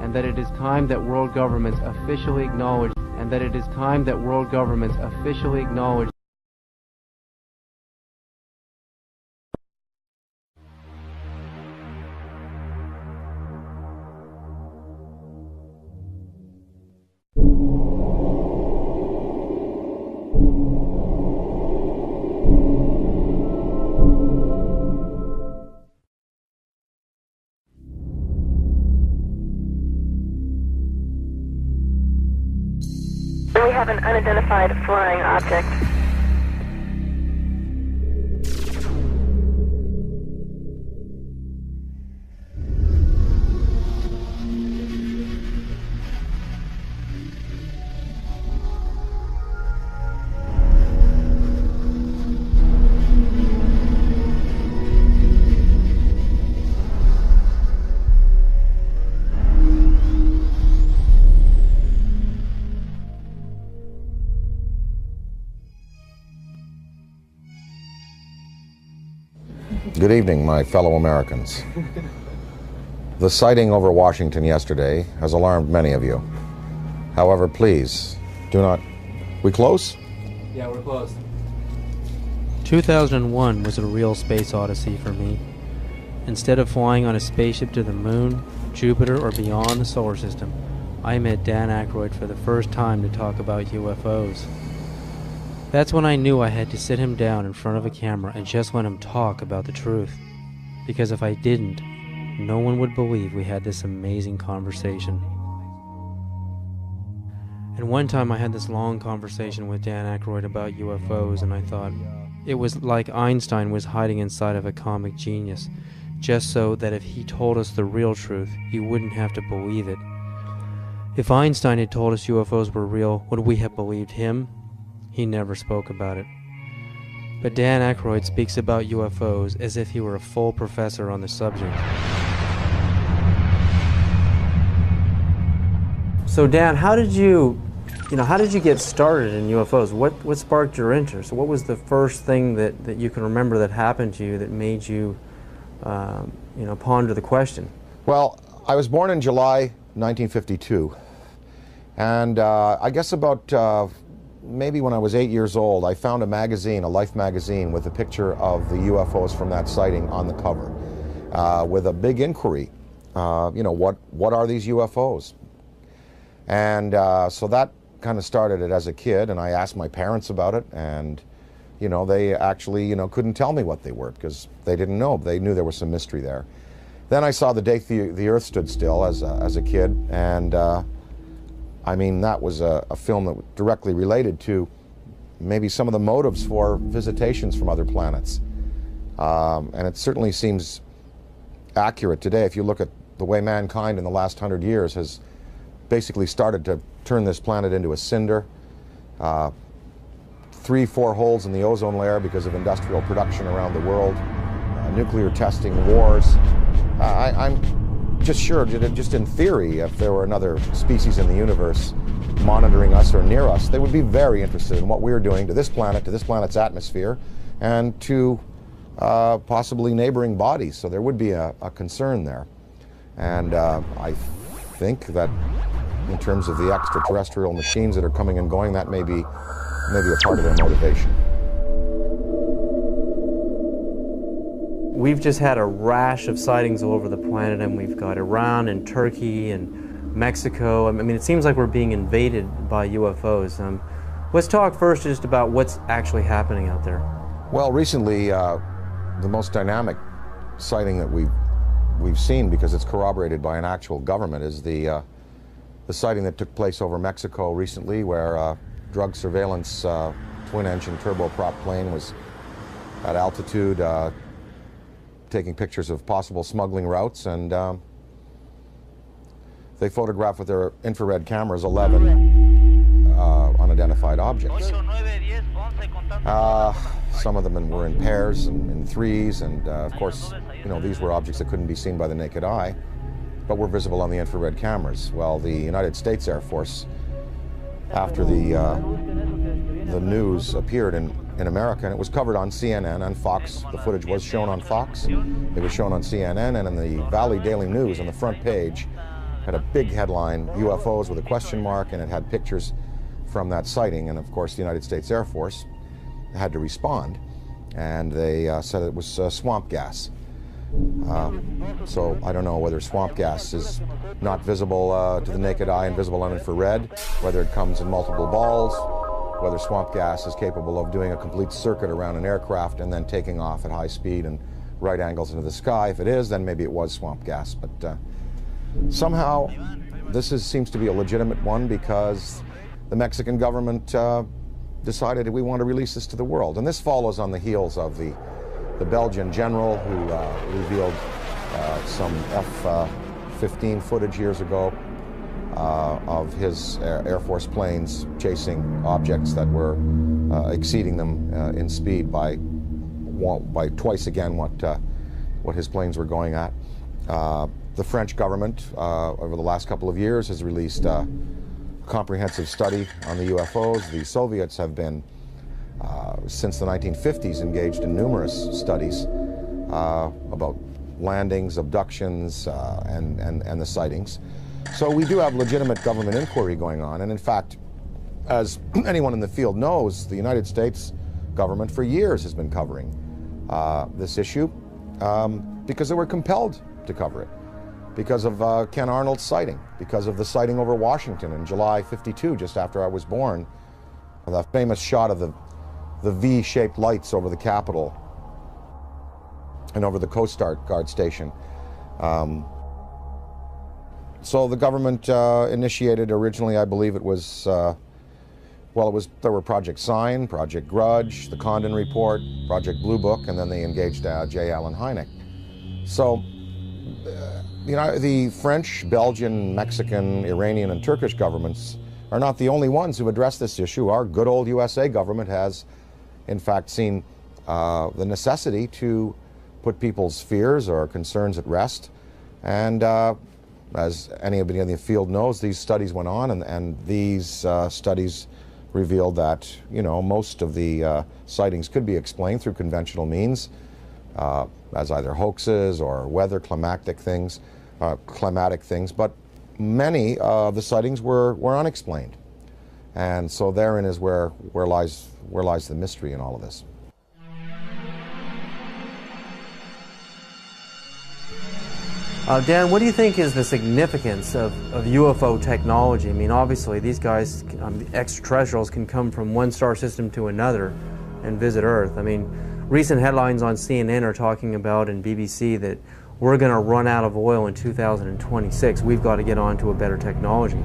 and that it is time that world governments officially acknowledge, and that it is time that world governments officially acknowledge. We have an unidentified flying object. Good evening, my fellow Americans. The sighting over Washington yesterday has alarmed many of you. However, please, do not... We close? Yeah, we're close. 2001 was a real space odyssey for me. Instead of flying on a spaceship to the moon, Jupiter, or beyond the solar system, I met Dan Aykroyd for the first time to talk about UFOs. That's when I knew I had to sit him down in front of a camera and just let him talk about the truth. Because if I didn't, no one would believe we had this amazing conversation. And one time I had this long conversation with Dan Aykroyd about UFOs, and I thought it was like Einstein was hiding inside of a comic genius, just so that if he told us the real truth, you wouldn't have to believe it. If Einstein had told us UFOs were real, would we have believed him? He never spoke about it. But Dan Aykroyd speaks about UFOs as if he were a full professor on the subject. So Dan, how did you get started in UFOs? What sparked your interest? What was the first thing that you can remember that happened to you that made you, ponder the question? Well, I was born in July 1952. And I guess about maybe when I was 8 years old, I found a magazine, a Life magazine, with a picture of the UFOs from that sighting on the cover, with a big inquiry. What are these UFOs? And so that kind of started it as a kid, and I asked my parents about it, and they actually couldn't tell me what they were because they didn't know. They knew there was some mystery there. Then I saw The Day the Earth Stood Still as a kid, and I mean, that was a film that directly related to maybe some of the motives for visitations from other planets. And it certainly seems accurate today if you look at the way mankind in the last 100 years has basically started to turn this planet into a cinder. 3-4 holes in the ozone layer because of industrial production around the world, nuclear testing, wars. I'm just sure, just in theory, if there were another species in the universe monitoring us or near us, they would be very interested in what we're doing to this planet, to this planet's atmosphere, and to possibly neighboring bodies. So there would be a concern there. And I think that in terms of the extraterrestrial machines that are coming and going, that may be a part of their motivation. We've just had a rash of sightings all over the planet, and we've got Iran and Turkey and Mexico. I mean, it seems like we're being invaded by UFOs. Let's talk first just about what's actually happening out there. Well, recently, the most dynamic sighting that we've seen, because it's corroborated by an actual government, is the sighting that took place over Mexico recently, where drug surveillance twin-engine turboprop plane was at altitude taking pictures of possible smuggling routes, and they photographed with their infrared cameras 11 unidentified objects. Some of them were in pairs and in threes, and of course, these were objects that couldn't be seen by the naked eye, but were visible on the infrared cameras. Well, the United States Air Force, after the news appeared in America, and it was covered on CNN and Fox. The footage was shown on Fox. It was shown on CNN, and in the Valley Daily News on the front page, had a big headline, UFOs with a question mark, and it had pictures from that sighting. And of course, the United States Air Force had to respond, and they said it was swamp gas. So I don't know whether swamp gas is not visible to the naked eye and visible on infrared, whether it comes in multiple balls, whether swamp gas is capable of doing a complete circuit around an aircraft and then taking off at high speed and right angles into the sky. If it is, then maybe it was swamp gas. But somehow this seems to be a legitimate one, because the Mexican government decided we want to release this to the world. And this follows on the heels of the Belgian general who revealed some F-15 footage years ago of his Air Force planes chasing objects that were exceeding them in speed by twice again what his planes were going at. The French government over the last couple of years has released a comprehensive study on the UFOs. The Soviets have been since the 1950s engaged in numerous studies about landings, abductions, and the sightings. So we do have legitimate government inquiry going on, and in fact, as anyone in the field knows, the United States government for years has been covering this issue because they were compelled to cover it, because of Ken Arnold's sighting, because of the sighting over Washington in July '52, just after I was born, the famous shot of the V-shaped lights over the Capitol and over the Coast Guard station. So the government initiated originally, I believe it was, there were Project Sign, Project Grudge, the Condon Report, Project Blue Book, and then they engaged J. Allen Hynek. So, the French, Belgian, Mexican, Iranian, and Turkish governments are not the only ones who address this issue. Our good old USA government has, in fact, seen the necessity to put people's fears or concerns at rest. And as anybody in the field knows, these studies went on, and these studies revealed that, most of the sightings could be explained through conventional means, as either hoaxes or weather climatic things, but many of the sightings were unexplained. And so therein is where lies the mystery in all of this. Dan, what do you think is the significance of UFO technology? I mean, obviously, these guys, the extraterrestrials, can come from one star system to another and visit Earth. I mean, recent headlines on CNN are talking about, and BBC, that we're going to run out of oil in 2026. We've got to get on to a better technology.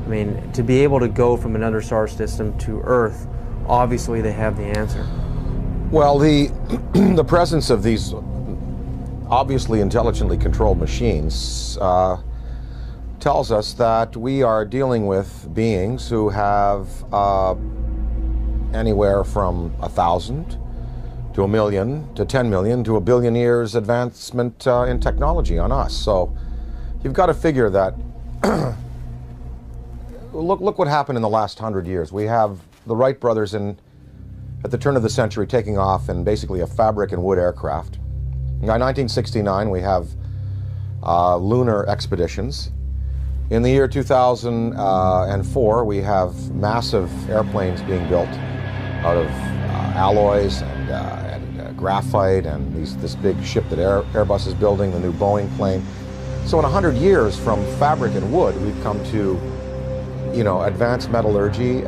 I mean, to be able to go from another star system to Earth, obviously they have the answer. Well, the presence of these obviously intelligently controlled machines tells us that we are dealing with beings who have anywhere from 1,000 to 1 million to 10 million to 1 billion years advancement in technology on us. So you've got to figure that look what happened in the last 100 years. We have the Wright brothers at the turn of the century taking off in basically a fabric and wood aircraft. By 1969, we have lunar expeditions. In the year 2004, we have massive airplanes being built out of alloys and graphite, and this big ship that Airbus is building, the new Boeing plane. So in 100 years, from fabric and wood, we've come to, advanced metallurgy,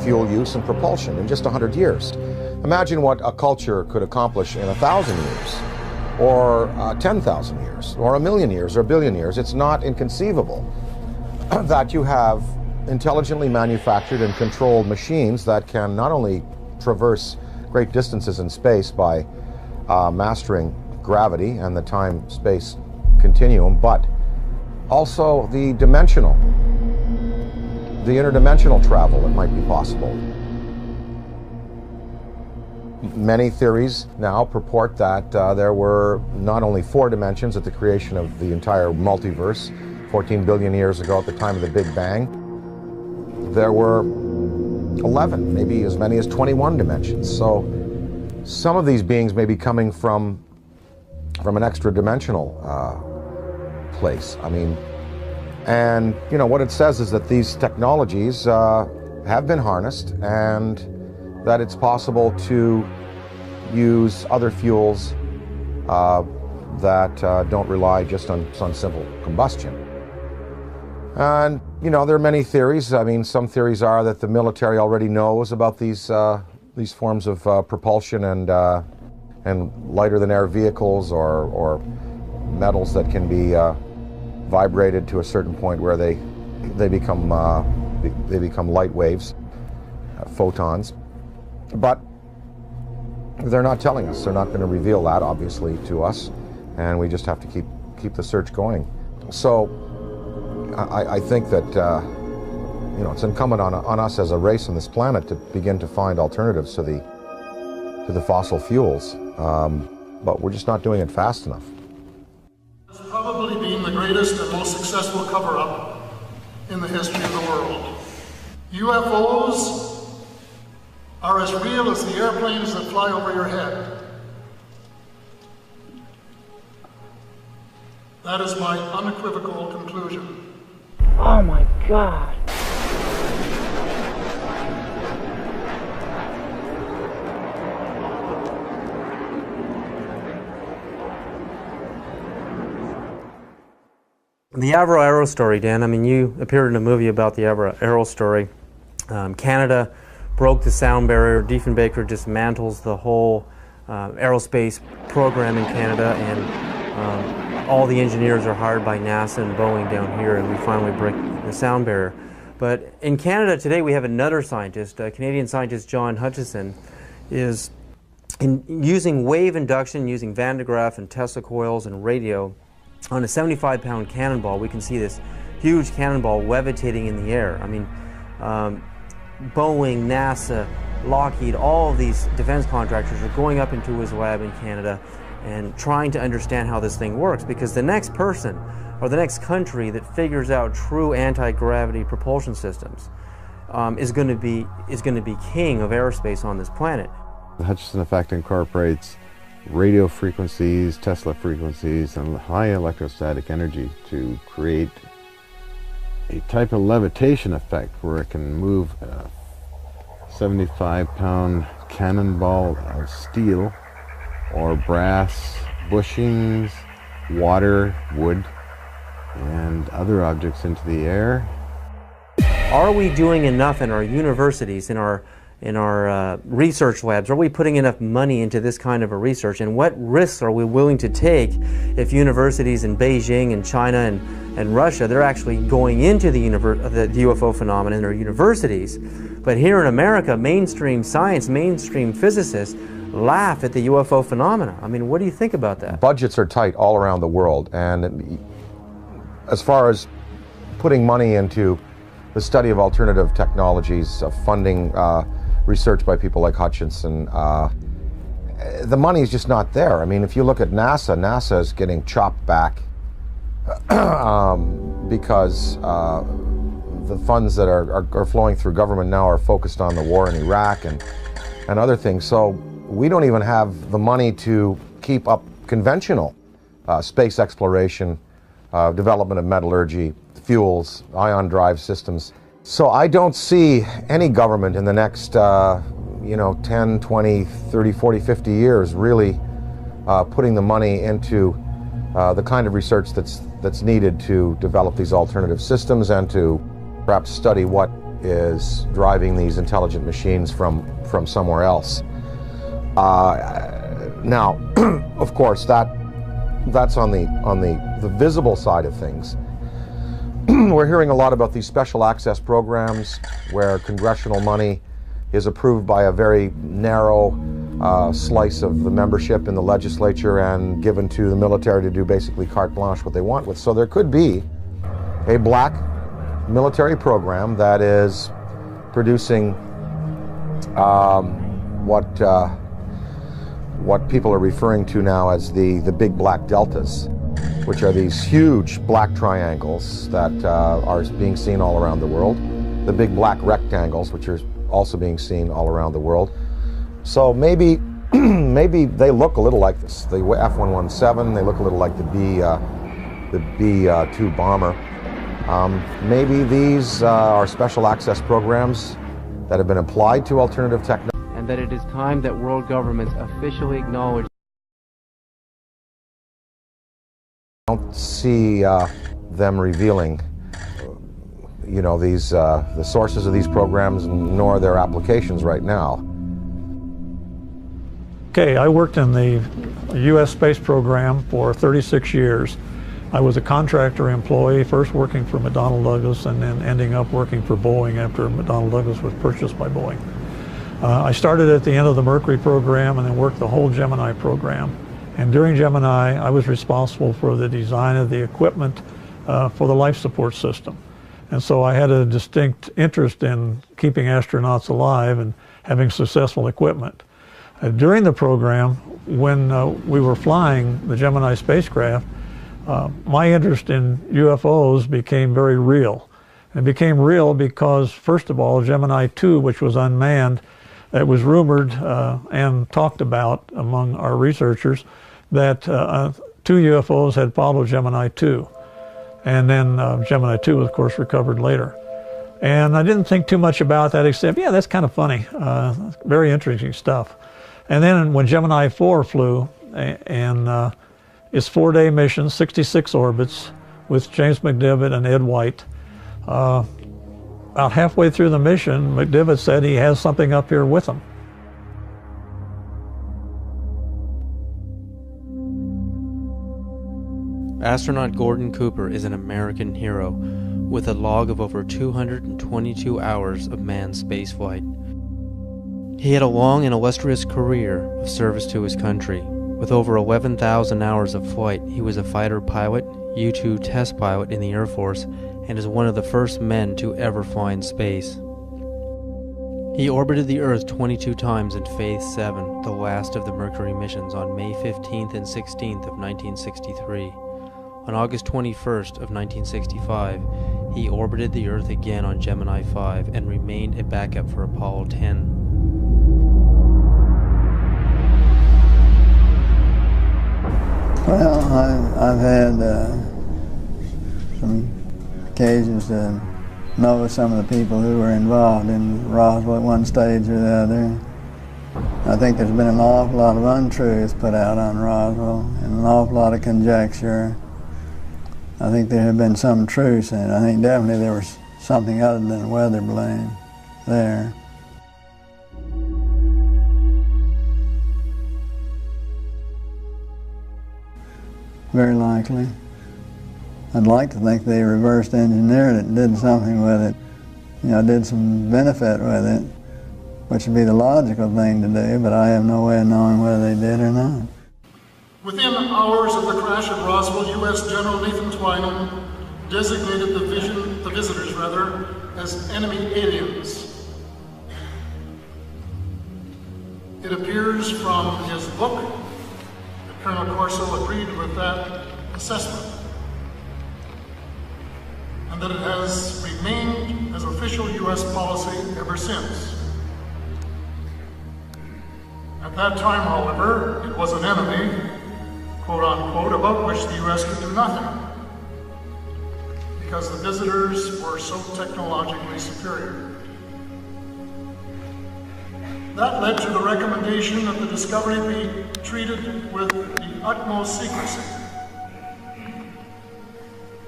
fuel use, and propulsion in just 100 years. Imagine what a culture could accomplish in 1,000 years, or 10,000 years, or 1 million years, or 1 billion years. It's not inconceivable that you have intelligently manufactured and controlled machines that can not only traverse great distances in space by mastering gravity and the time-space continuum, but also the interdimensional travel that might be possible. Many theories now purport that there were not only 4 dimensions at the creation of the entire multiverse 14 billion years ago at the time of the Big Bang. There were 11, maybe as many as 21 dimensions. So some of these beings may be coming from an extra dimensional place. I mean, And you know what it says is that these technologies have been harnessed, and that it's possible to use other fuels that don't rely just on simple combustion. And you know, there are many theories. I mean, some theories are that the military already knows about these forms of propulsion and lighter than air vehicles, or metals that can be vibrated to a certain point where they become light waves, photons. But they're not telling us. They're not going to reveal that, obviously, to us, and we just have to keep the search going. So I think that you know, it's incumbent on us as a race on this planet to begin to find alternatives to the fossil fuels, but we're just not doing it fast enough. It's probably been the greatest and most successful cover-up in the history of the world. UFOs are as real as the airplanes that fly over your head. That is my unequivocal conclusion. Oh my God. The Avro Arrow story, Dan, I mean, you appeared in a movie about the Avro Arrow story. Canada broke the sound barrier. Diefenbaker dismantles the whole aerospace program in Canada, and all the engineers are hired by NASA and Boeing down here, and we finally break the sound barrier. But in Canada today, we have another scientist, Canadian scientist John Hutchison, is using wave induction, using Van de Graaff and Tesla coils and radio. On a 75-pound cannonball, we can see this huge cannonball levitating in the air. I mean, Boeing, NASA, Lockheed, all of these defense contractors are going up into his lab in Canada and trying to understand how this thing works, because the next person or the next country that figures out true anti-gravity propulsion systems is going to be king of aerospace on this planet. The Hutchison effect incorporates radio frequencies, Tesla frequencies, and high electrostatic energy to create a type of levitation effect where it can move a 75-pound cannonball of steel or brass bushings, water, wood, and other objects into the air. Are we doing enough in our universities, in our research labs? Are we putting enough money into this kind of a research? And what risks are we willing to take if universities in Beijing and China and Russia, they're actually going into the UFO phenomenon in their universities, but here in America, mainstream science, mainstream physicists laugh at the UFO phenomena? I mean, what do you think about that? Budgets are tight all around the world, and as far as putting money into the study of alternative technologies, funding research by people like Hutchison, the money is just not there. I mean, if you look at NASA, NASA is getting chopped back because the funds that are flowing through government now are focused on the war in Iraq and other things. So we don't even have the money to keep up conventional space exploration, development of metallurgy, fuels, ion drive systems. So I don't see any government in the next 10, 20, 30, 40, 50 years really putting the money into the kind of research that's needed to develop these alternative systems and to perhaps study what is driving these intelligent machines from somewhere else. Now, of course, that's on the visible side of things. We're hearing a lot about these special access programs where congressional money is approved by a very narrow slice of the membership in the legislature and given to the military to do basically carte blanche what they want with. So there could be a black military program that is producing what people are referring to now as the big black deltas, which are these huge black triangles that are being seen all around the world, the big black rectangles, which are also being seen all around the world. So maybe they look a little like this. The F-117, they look a little like the B-2 bomber. Maybe these are special access programs that have been applied to alternative technology. And that it is time that world governments officially acknowledge. I don't see them revealing, you know, these the sources of these programs, nor their applications right now. Okay, I worked in the U.S. space program for 36 years. I was a contractor employee, first working for McDonnell Douglas and then ending up working for Boeing after McDonnell Douglas was purchased by Boeing. I started at the end of the Mercury program and then worked the whole Gemini program. And during Gemini, I was responsible for the design of the equipment for the life support system. And so I had a distinct interest in keeping astronauts alive and having successful equipment. During the program, when we were flying the Gemini spacecraft, my interest in UFOs became very real. It became real because, first of all, Gemini 2, which was unmanned, it was rumored and talked about among our researchers that 2 UFOs had followed Gemini 2. And then Gemini 2 was, of course, recovered later. And I didn't think too much about that except, yeah, that's kind of funny. Very interesting stuff. And then when Gemini 4 flew, and its 4-day mission, 66 orbits, with James McDivitt and Ed White, about halfway through the mission, McDivitt said he has something up here with him. Astronaut Gordon Cooper is an American hero with a log of over 222 hours of manned spaceflight. He had a long and illustrious career of service to his country. With over 11,000 hours of flight, he was a fighter pilot, U-2 test pilot in the Air Force, and is one of the first men to ever fly in space. He orbited the Earth 22 times in Phase 7, the last of the Mercury missions, on May 15th and 16th of 1963. On August 21st of 1965, he orbited the Earth again on Gemini 5 and remained a backup for Apollo 10. Well, I've had some occasions to know some of the people who were involved in Roswell at one stage or the other. I think there's been an awful lot of untruths put out on Roswell and an awful lot of conjecture. I think there have been some truths in it. I think definitely there was something other than weather balloon there. Very likely. I'd like to think they reversed engineered it and did something with it. You know, did some benefit with it, which would be the logical thing to do, but I have no way of knowing whether they did or not. Within hours of the crash at Roswell, U.S. General Nathan Twining designated the visitors as enemy aliens. It appears from his book that Colonel Corso agreed with that assessment, and that it has remained as official U.S. policy ever since. At that time, however, it was an enemy, quote unquote, about which the U.S. could do nothing, because the visitors were so technologically superior. That led to the recommendation that the discovery be treated with the utmost secrecy,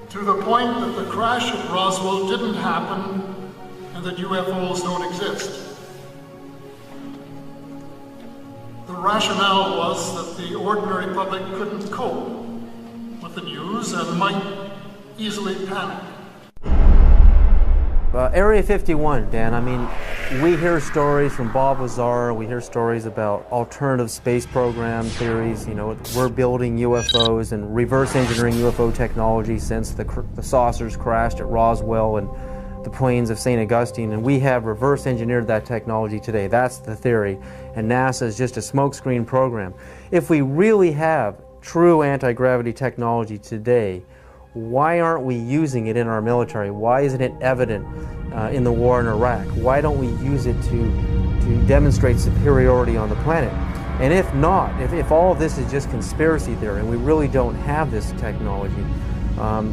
to the point that the crash at Roswell didn't happen and that UFOs don't exist. The rationale was that the ordinary public couldn't cope with the news and might easily panic. Area 51, Dan, I mean, we hear stories from Bob Lazar, we hear stories about alternative space program theories, you know, we're building UFOs and reverse engineering UFO technology since the saucers crashed at Roswell and the plains of St. Augustine, and we have reverse engineered that technology today. That's the theory, and NASA is just a smokescreen program. If we really have true anti-gravity technology today, why aren't we using it in our military? Why isn't it evident in the war in Iraq? Why don't we use it to demonstrate superiority on the planet? And if not, if all of this is just conspiracy theory and we really don't have this technology,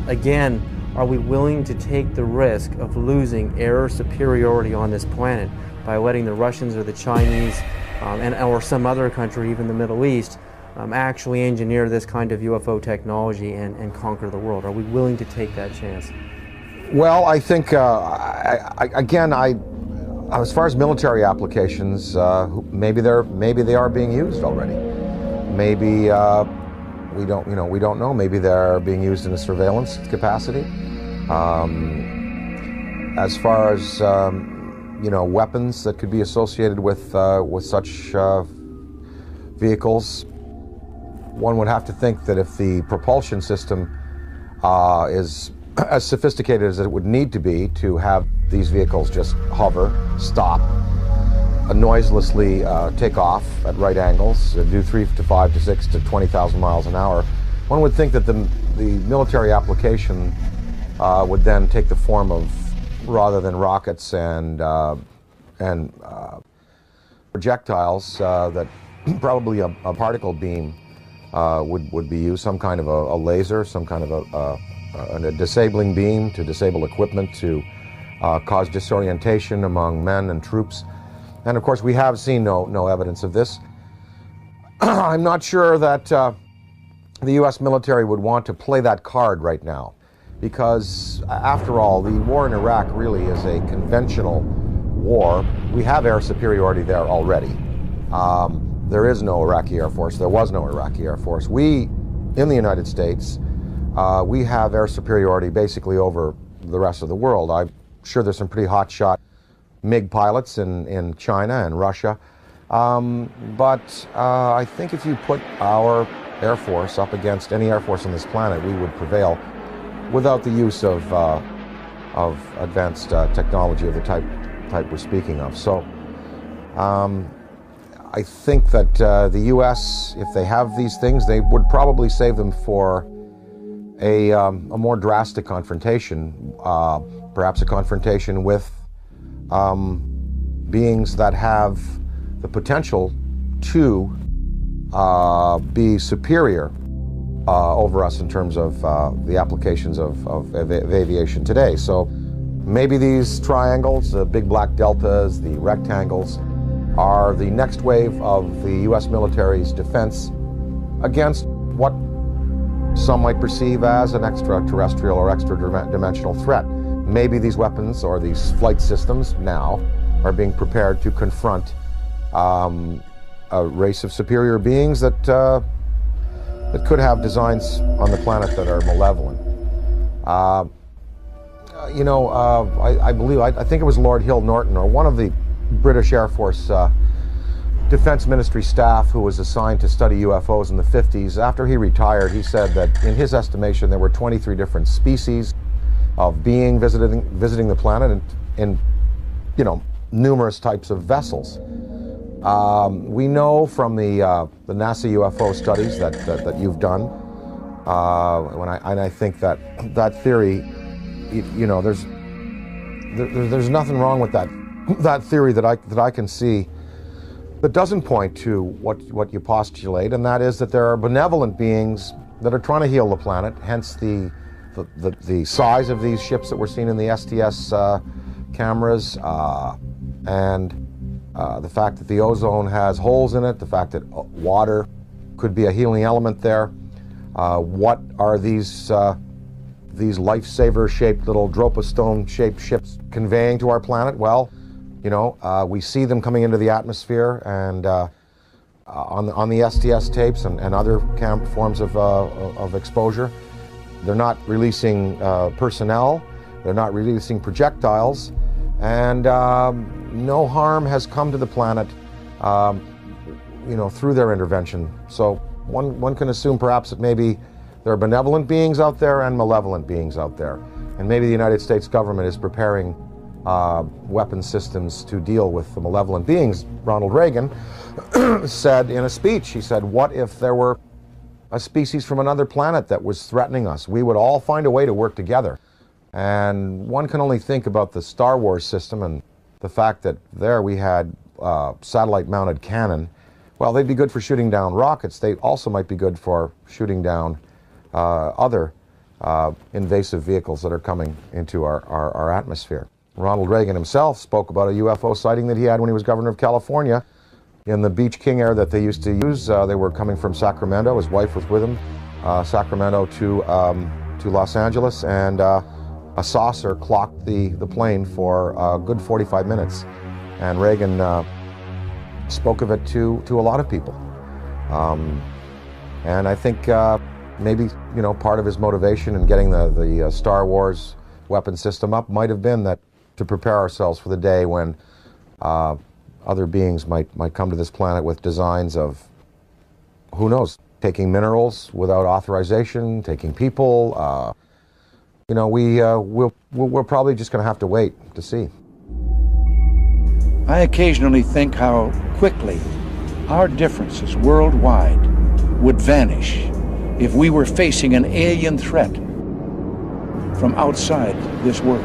again, are we willing to take the risk of losing air superiority on this planet by letting the Russians or the Chinese or some other country, even the Middle East, actually engineer this kind of UFO technology and conquer the world? Are we willing to take that chance? Well, I think, as far as military applications, maybe they are being used already. Maybe we don't know. Maybe they're being used in a surveillance capacity. As far as weapons that could be associated with such vehicles, one would have to think that if the propulsion system is as sophisticated as it would need to be to have these vehicles just hover, stop, noiselessly take off at right angles, do 3 to 5 to 6 to 20,000 miles an hour, one would think that the military application would then take the form of, rather than rockets and projectiles, that probably a particle beam would be used, some kind of a laser, some kind of a disabling beam to disable equipment, to cause disorientation among men and troops. And of course, we have seen no evidence of this. I'm not sure that the U.S. military would want to play that card right now, because after all, the war in Iraq really is a conventional war. We have air superiority there already. There is no Iraqi Air Force. There was no Iraqi Air Force. We, in the United States, we have air superiority basically over the rest of the world. I'm sure there's some pretty hotshot MiG pilots in China and Russia. But I think if you put our Air Force up against any Air Force on this planet, we would prevail without the use of advanced technology of the type we're speaking of. So I think that the U.S., if they have these things, they would probably save them for a more drastic confrontation, perhaps a confrontation with beings that have the potential to be superior over us in terms of the applications of aviation today. So maybe these triangles, the big black deltas, the rectangles, are the next wave of the U.S. military's defense against what some might perceive as an extraterrestrial or extra-dimensional threat. Maybe these weapons or these flight systems now are being prepared to confront a race of superior beings that could have designs on the planet that are malevolent. I think it was Lord Hill Norton, or one of the British Air Force Defense Ministry staff who was assigned to study UFOs in the 50s. After he retired, he said that in his estimation there were 23 different species of being visiting the planet in numerous types of vessels. We know from the NASA UFO studies that you've done, and I think that theory, there's nothing wrong with that theory that I can see that doesn't point to what you postulate, and that is that there are benevolent beings that are trying to heal the planet, hence the size of these ships that we're seeing in the STS cameras, and the fact that the ozone has holes in it, the fact that water could be a healing element there. What are these lifesaver-shaped little Dropostone-shaped ships conveying to our planet? Well, we see them coming into the atmosphere, and on the STS tapes and other forms of exposure, they're not releasing personnel, they're not releasing projectiles, and no harm has come to the planet, through their intervention. So one can assume perhaps that maybe there are benevolent beings out there and malevolent beings out there, and maybe the United States government is preparing weapon systems to deal with the malevolent beings. Ronald Reagan said in a speech, he said, what if there were a species from another planet that was threatening us? We would all find a way to work together. And one can only think about the Star Wars system and the fact that there we had satellite-mounted cannon. Well, they'd be good for shooting down rockets. They also might be good for shooting down other invasive vehicles that are coming into our atmosphere. Ronald Reagan himself spoke about a UFO sighting that he had when he was governor of California in the Beach King Air that they used to use. They were coming from Sacramento. His wife was with him, Sacramento to Los Angeles, and a saucer clocked the plane for a good 45 minutes. And Reagan spoke of it to a lot of people. And I think maybe, you know, part of his motivation in getting the Star Wars weapon system up might have been that to prepare ourselves for the day when other beings might come to this planet with designs of, who knows, taking minerals without authorization, taking people. You know, we're probably just going to have to wait to see. I occasionally think how quickly our differences worldwide would vanish if we were facing an alien threat from outside this world.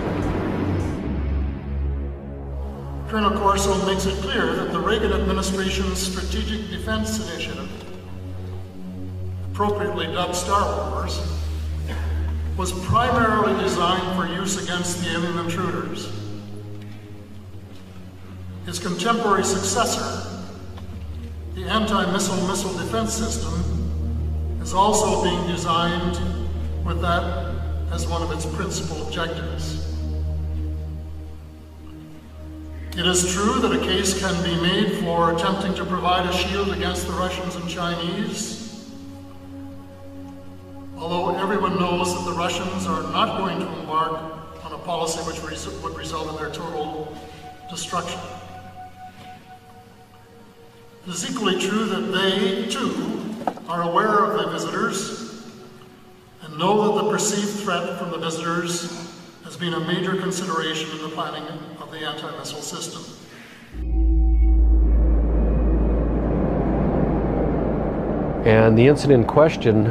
Colonel Corso makes it clear that the Reagan administration's Strategic Defense Initiative, appropriately dubbed Star Wars, was primarily designed for use against the alien intruders. His contemporary successor, the anti-missile missile defense system, is also being designed with that as one of its principal objectives. It is true that a case can be made for attempting to provide a shield against the Russians and Chinese, although everyone knows that the Russians are not going to embark on a policy which would result in their total destruction. It is equally true that they, too, are aware of the visitors and know that the perceived threat from the visitors has been a major consideration in the planning of the anti-missile system. And the incident in question,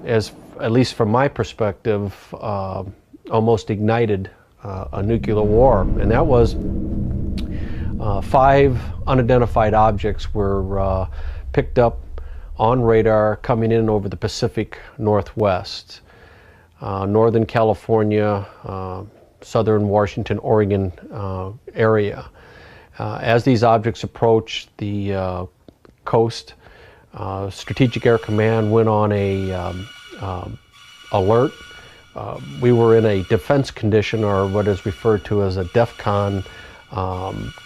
as at least from my perspective, almost ignited a nuclear war, and that was 5 unidentified objects were picked up on radar coming in over the Pacific Northwest, Northern California, Southern Washington, Oregon area. As these objects approached the coast, Strategic Air Command went on a alert. We were in a defense condition, or what is referred to as a DEFCON,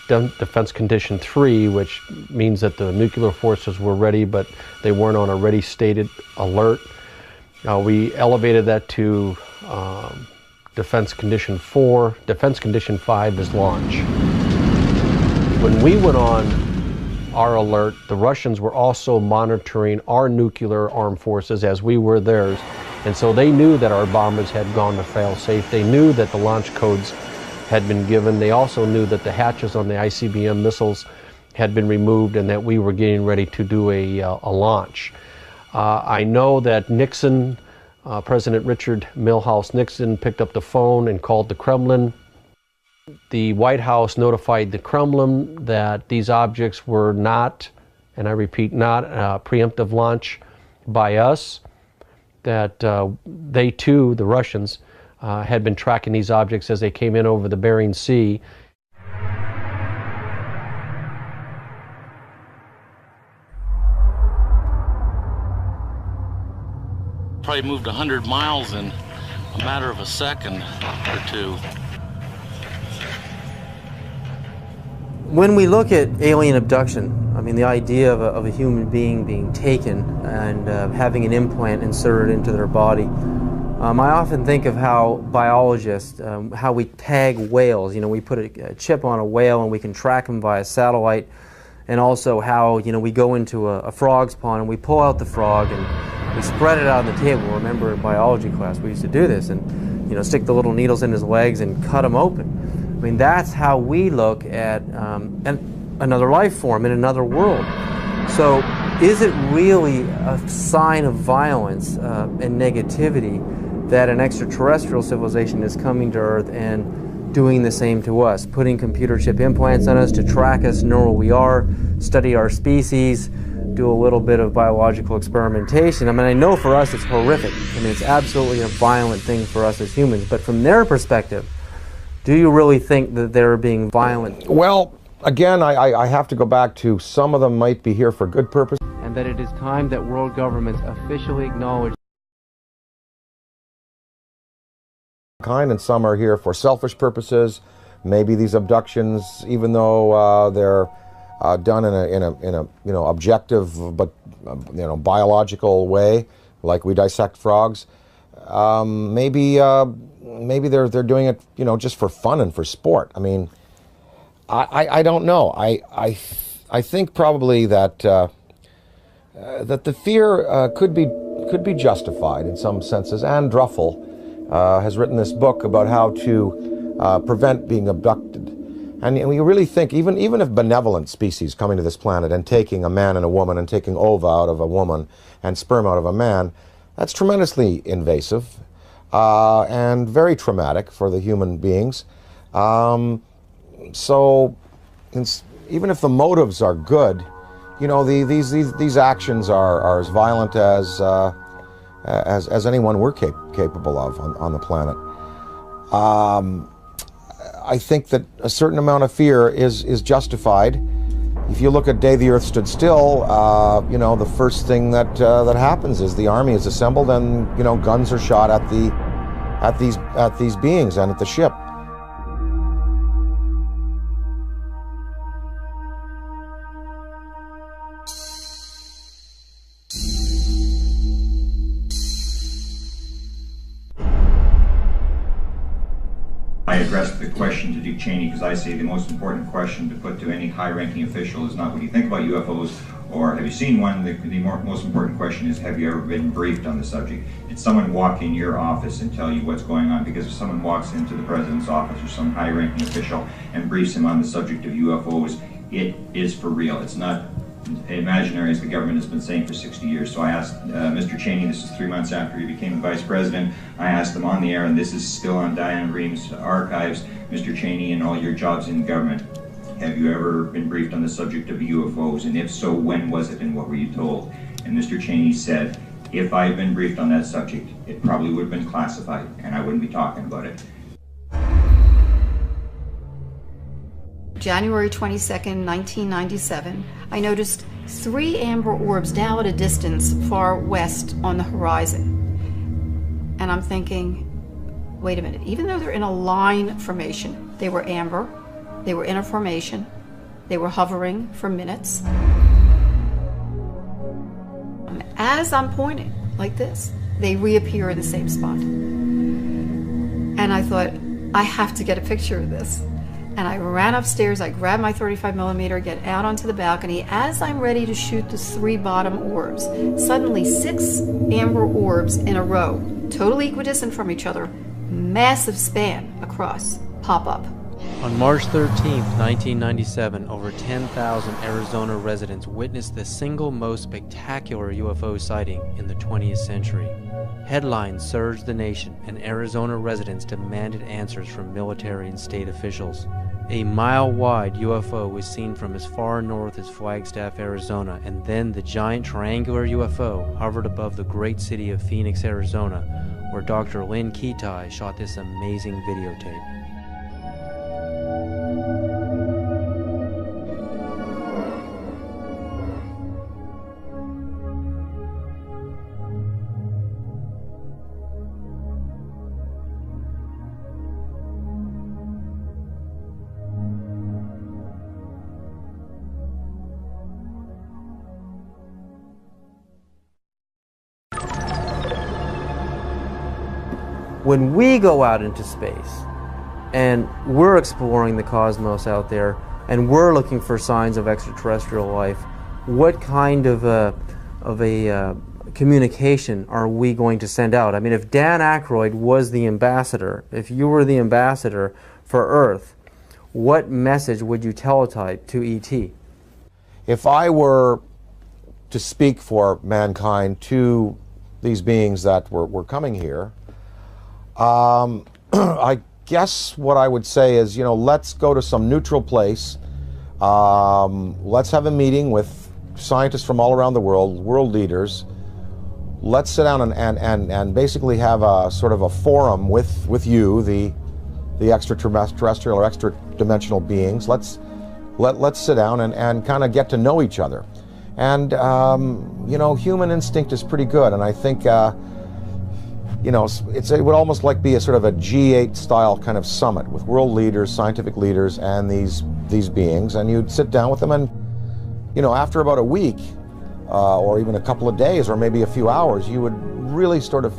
Defense Condition 3, which means that the nuclear forces were ready, but they weren't on a ready stated alert. We elevated that to Defense Condition 4. Defense Condition 5 is launch. When we went on our alert, the Russians were also monitoring our nuclear armed forces as we were theirs. And so they knew that our bombers had gone to fail-safe. They knew that the launch codes had been given. They also knew that the hatches on the ICBM missiles had been removed and that we were getting ready to do a launch. I know that Nixon, President Richard Milhouse Nixon, picked up the phone and called the Kremlin. The White House notified the Kremlin that these objects were not, and I repeat, not a preemptive launch by us, that they too, the Russians, had been tracking these objects as they came in over the Bering Sea. Probably moved 100 miles in a matter of a second or two. When we look at alien abduction, I mean, the idea of a human being being taken and having an implant inserted into their body, I often think of how biologists, how we tag whales. You know, we put a chip on a whale and we can track them via satellite, and also how, you know, we go into a frog's pond and we pull out the frog and we spread it out on the table. Remember in biology class we used to do this, and, you know, stick the little needles in his legs and cut him open. I mean, that's how we look at another life form in another world. So is it really a sign of violence and negativity that an extraterrestrial civilization is coming to Earth and doing the same to us, putting computer chip implants on us to track us, know where we are, study our species, do a little bit of biological experimentation. I mean, I know for us it's horrific. I mean, it's absolutely a violent thing for us as humans. But from their perspective, do you really think that they're being violent? Well, again, I have to go back to some of them might be here for good purpose. And that it is time that world governments officially acknowledge And some are here for selfish purposes. Maybe these abductions, even though they're done in a objective but biological way, like we dissect frogs, maybe they're doing it just for fun and for sport. I mean, I don't know. I think probably that that the fear could be justified in some senses. Anne Druffel has written this book about how to prevent being abducted. And we really think, even if benevolent species coming to this planet and taking a man and a woman and taking ova out of a woman and sperm out of a man, that's tremendously invasive and very traumatic for the human beings. So even if the motives are good, these actions are as violent as anyone we're capable of on the planet. I think that a certain amount of fear is justified. If you look at Day the Earth Stood Still, the first thing that happens is the army is assembled and guns are shot at these beings and at the ship. I addressed the question to Dick Cheney because I say the most important question to put to any high-ranking official is not what do you think about UFOs or have you seen one. The most important question is, have you ever been briefed on the subject? Did someone walk in your office and tell you what's going on? Because if someone walks into the president's office or some high-ranking official and briefs him on the subject of UFOs, it is for real. It's not imaginary, as the government has been saying for 60 years. So I asked Mr. Cheney, this is 3 months after he became vice president, I asked him on the air, and this is still on Diane Ream's archives, Mr. Cheney, in all your jobs in government, have you ever been briefed on the subject of UFOs? And if so, when was it and what were you told? And Mr. Cheney said, if I had been briefed on that subject, it probably would have been classified and I wouldn't be talking about it. January 22nd, 1997, I noticed 3 amber orbs now at a distance far west on the horizon. And I'm thinking, wait a minute, even though they're in a line formation, they were amber, they were in a formation, they were hovering for minutes. As I'm pointing like this, they reappear in the same spot. And I thought, I have to get a picture of this. And I ran upstairs, I grabbed my 35mm, get out onto the balcony. As I'm ready to shoot the 3 bottom orbs, suddenly 6 amber orbs in a row, totally equidistant from each other, massive span across, pop up. On March 13, 1997, over 10,000 Arizona residents witnessed the single most spectacular UFO sighting in the 20th century. Headlines surged the nation, and Arizona residents demanded answers from military and state officials. A mile-wide UFO was seen from as far north as Flagstaff, Arizona, and then the giant triangular UFO hovered above the great city of Phoenix, Arizona, where Dr. Lynn Kitai shot this amazing videotape. When we go out into space and we're exploring the cosmos out there and we're looking for signs of extraterrestrial life, what kind of a communication are we going to send out? I mean, if Dan Aykroyd was the ambassador, if you were the ambassador for Earth, what message would you teletype to ET? If I were to speak for mankind to these beings that were coming here, I guess what I would say is, let's go to some neutral place. Let's have a meeting with scientists from all around the world leaders. Let's sit down and basically have a sort of a forum with you, the extraterrestrial or extra-dimensional beings. Let's sit down and kind of get to know each other. And you know, human instinct is pretty good, and I think you know, it would almost like be a sort of a G8 style kind of summit with world leaders, scientific leaders, and these beings, and you'd sit down with them, and you know, after about a week or even a couple of days or maybe a few hours, you would really sort of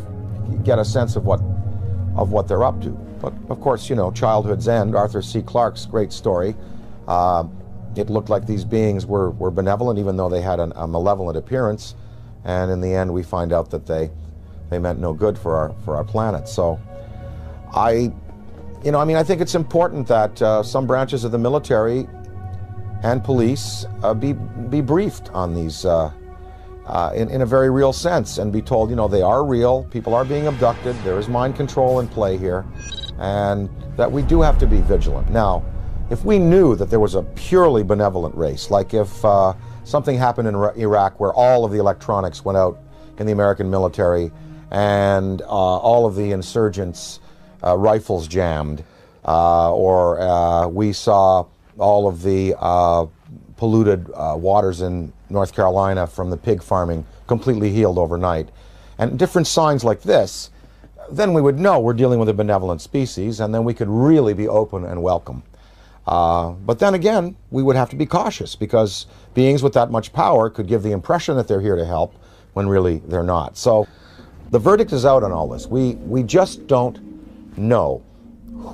get a sense of what they're up to. But of course, you know, childhood's end, Arthur C. Clarke's great story. It looked like these beings were benevolent, even though they had a malevolent appearance, and in the end we find out that they meant no good for our planet. So I think it's important that some branches of the military and police be briefed on these in a very real sense, and be told, you know, they are real, people are being abducted, there is mind control in play here, and that we do have to be vigilant. Now, if we knew that there was a purely benevolent race, like if something happened in Iraq where all of the electronics went out in the American military and all of the insurgents' rifles jammed, or we saw all of the polluted waters in North Carolina from the pig farming completely healed overnight, and different signs like this, then we would know we're dealing with a benevolent species, and then we could really be open and welcome. But then again, we would have to be cautious, because beings with that much power could give the impression that they're here to help when really they're not. So the verdict is out on all this. We just don't know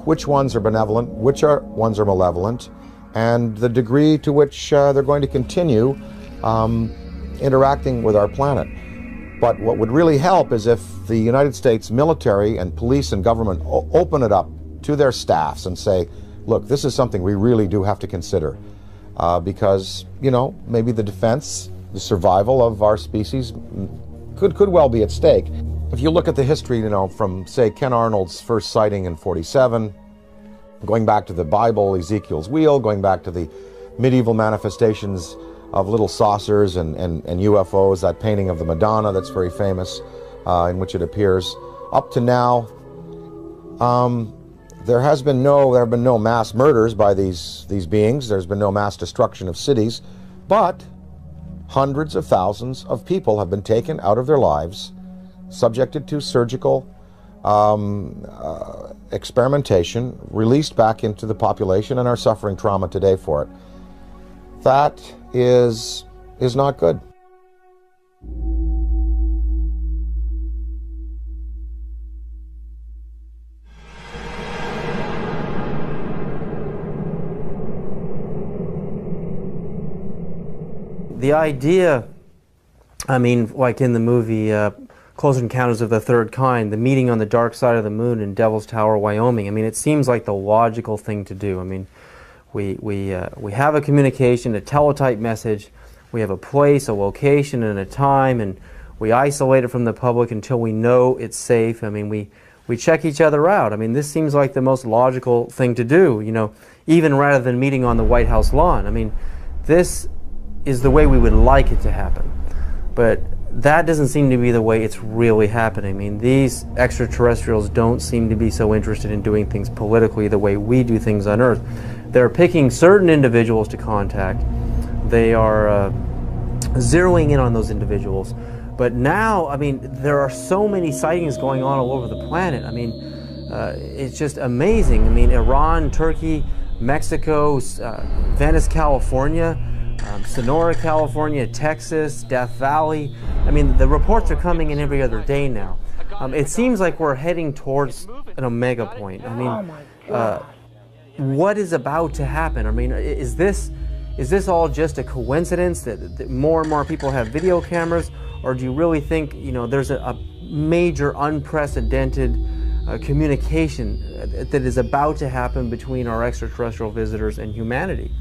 which ones are benevolent, which ones are malevolent, and the degree to which they're going to continue interacting with our planet. But what would really help is if the United States military and police and government open it up to their staffs and say, look, this is something we really do have to consider, because, you know, maybe the defense, the survival of our species could well be at stake. If you look at the history, you know, from, say, Ken Arnold's first sighting in '47, going back to the Bible, Ezekiel's wheel, going back to the medieval manifestations of little saucers and UFOs, that painting of the Madonna that's very famous, in which it appears, up to now, there have been no mass murders by these beings. There's been no mass destruction of cities, but hundreds of thousands of people have been taken out of their lives, subjected to surgical experimentation, released back into the population, and are suffering trauma today for it. That is not good. The idea, I mean, like in the movie Close Encounters of the Third Kind, the meeting on the dark side of the moon in Devil's Tower, Wyoming, I mean, it seems like the logical thing to do. I mean, we have a communication, a teletype message, we have a place, a location, and a time, and we isolate it from the public until we know it's safe. I mean, we check each other out. I mean, this seems like the most logical thing to do, you know, even rather than meeting on the White House lawn. I mean, this is the way we would like it to happen. But that doesn't seem to be the way it's really happening. I mean, these extraterrestrials don't seem to be so interested in doing things politically the way we do things on Earth. They're picking certain individuals to contact. They are zeroing in on those individuals. But now, I mean, there are so many sightings going on all over the planet. I mean, it's just amazing. I mean, Iran, Turkey, Mexico, Venice, California, Sonora, California, Texas, Death Valley. I mean, the reports are coming in every other day now. It seems like we're heading towards an omega point. I mean, what is about to happen? I mean, is this all just a coincidence that more and more people have video cameras, or do you really think, you know, there's a major unprecedented communication that is about to happen between our extraterrestrial visitors and humanity?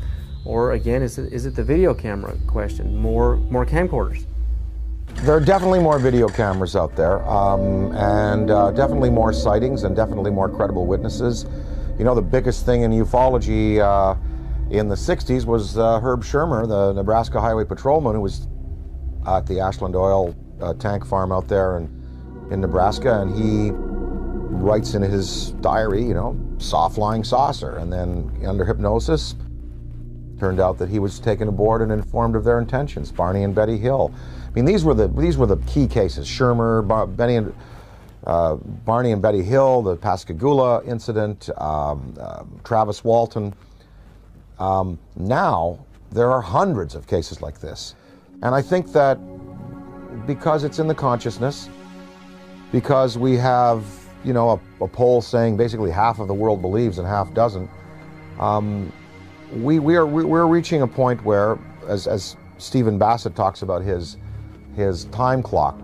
Or again, is it the video camera question? More camcorders? There are definitely more video cameras out there, and definitely more sightings, and definitely more credible witnesses. You know, the biggest thing in ufology in the 60s was Herb Shermer, the Nebraska Highway Patrolman, who was at the Ashland Oil tank farm out there in Nebraska, and he writes in his diary, you know, saw flying saucer, and then under hypnosis, turned out that he was taken aboard and informed of their intentions. Barney and Betty Hill. I mean, these were the key cases. Shermer, Barney and Betty Hill, the Pascagoula incident, Travis Walton. Now there are hundreds of cases like this, and I think that because it's in the consciousness, because we have, you know, a poll saying basically half of the world believes and half doesn't. We're reaching a point where, as Stephen Bassett talks about his time clock,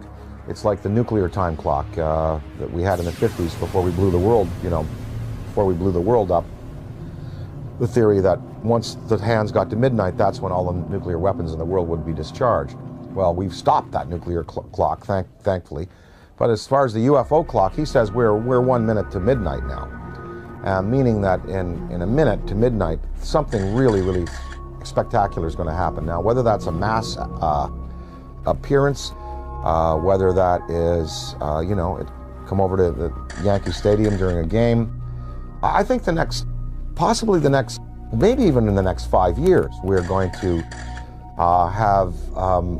it's like the nuclear time clock that we had in the 50s before we blew the world, you know, before we blew the world up. The theory that once the hands got to midnight, that's when all the nuclear weapons in the world would be discharged. Well, we've stopped that nuclear clock, thankfully. But as far as the UFO clock, he says we're 1 minute to midnight now, meaning that in a minute to midnight, something really spectacular is going to happen. Now, whether that's a mass appearance, whether that is, you know, come over to the Yankee Stadium during a game, I think possibly the next, maybe even in the next 5 years, we're going to have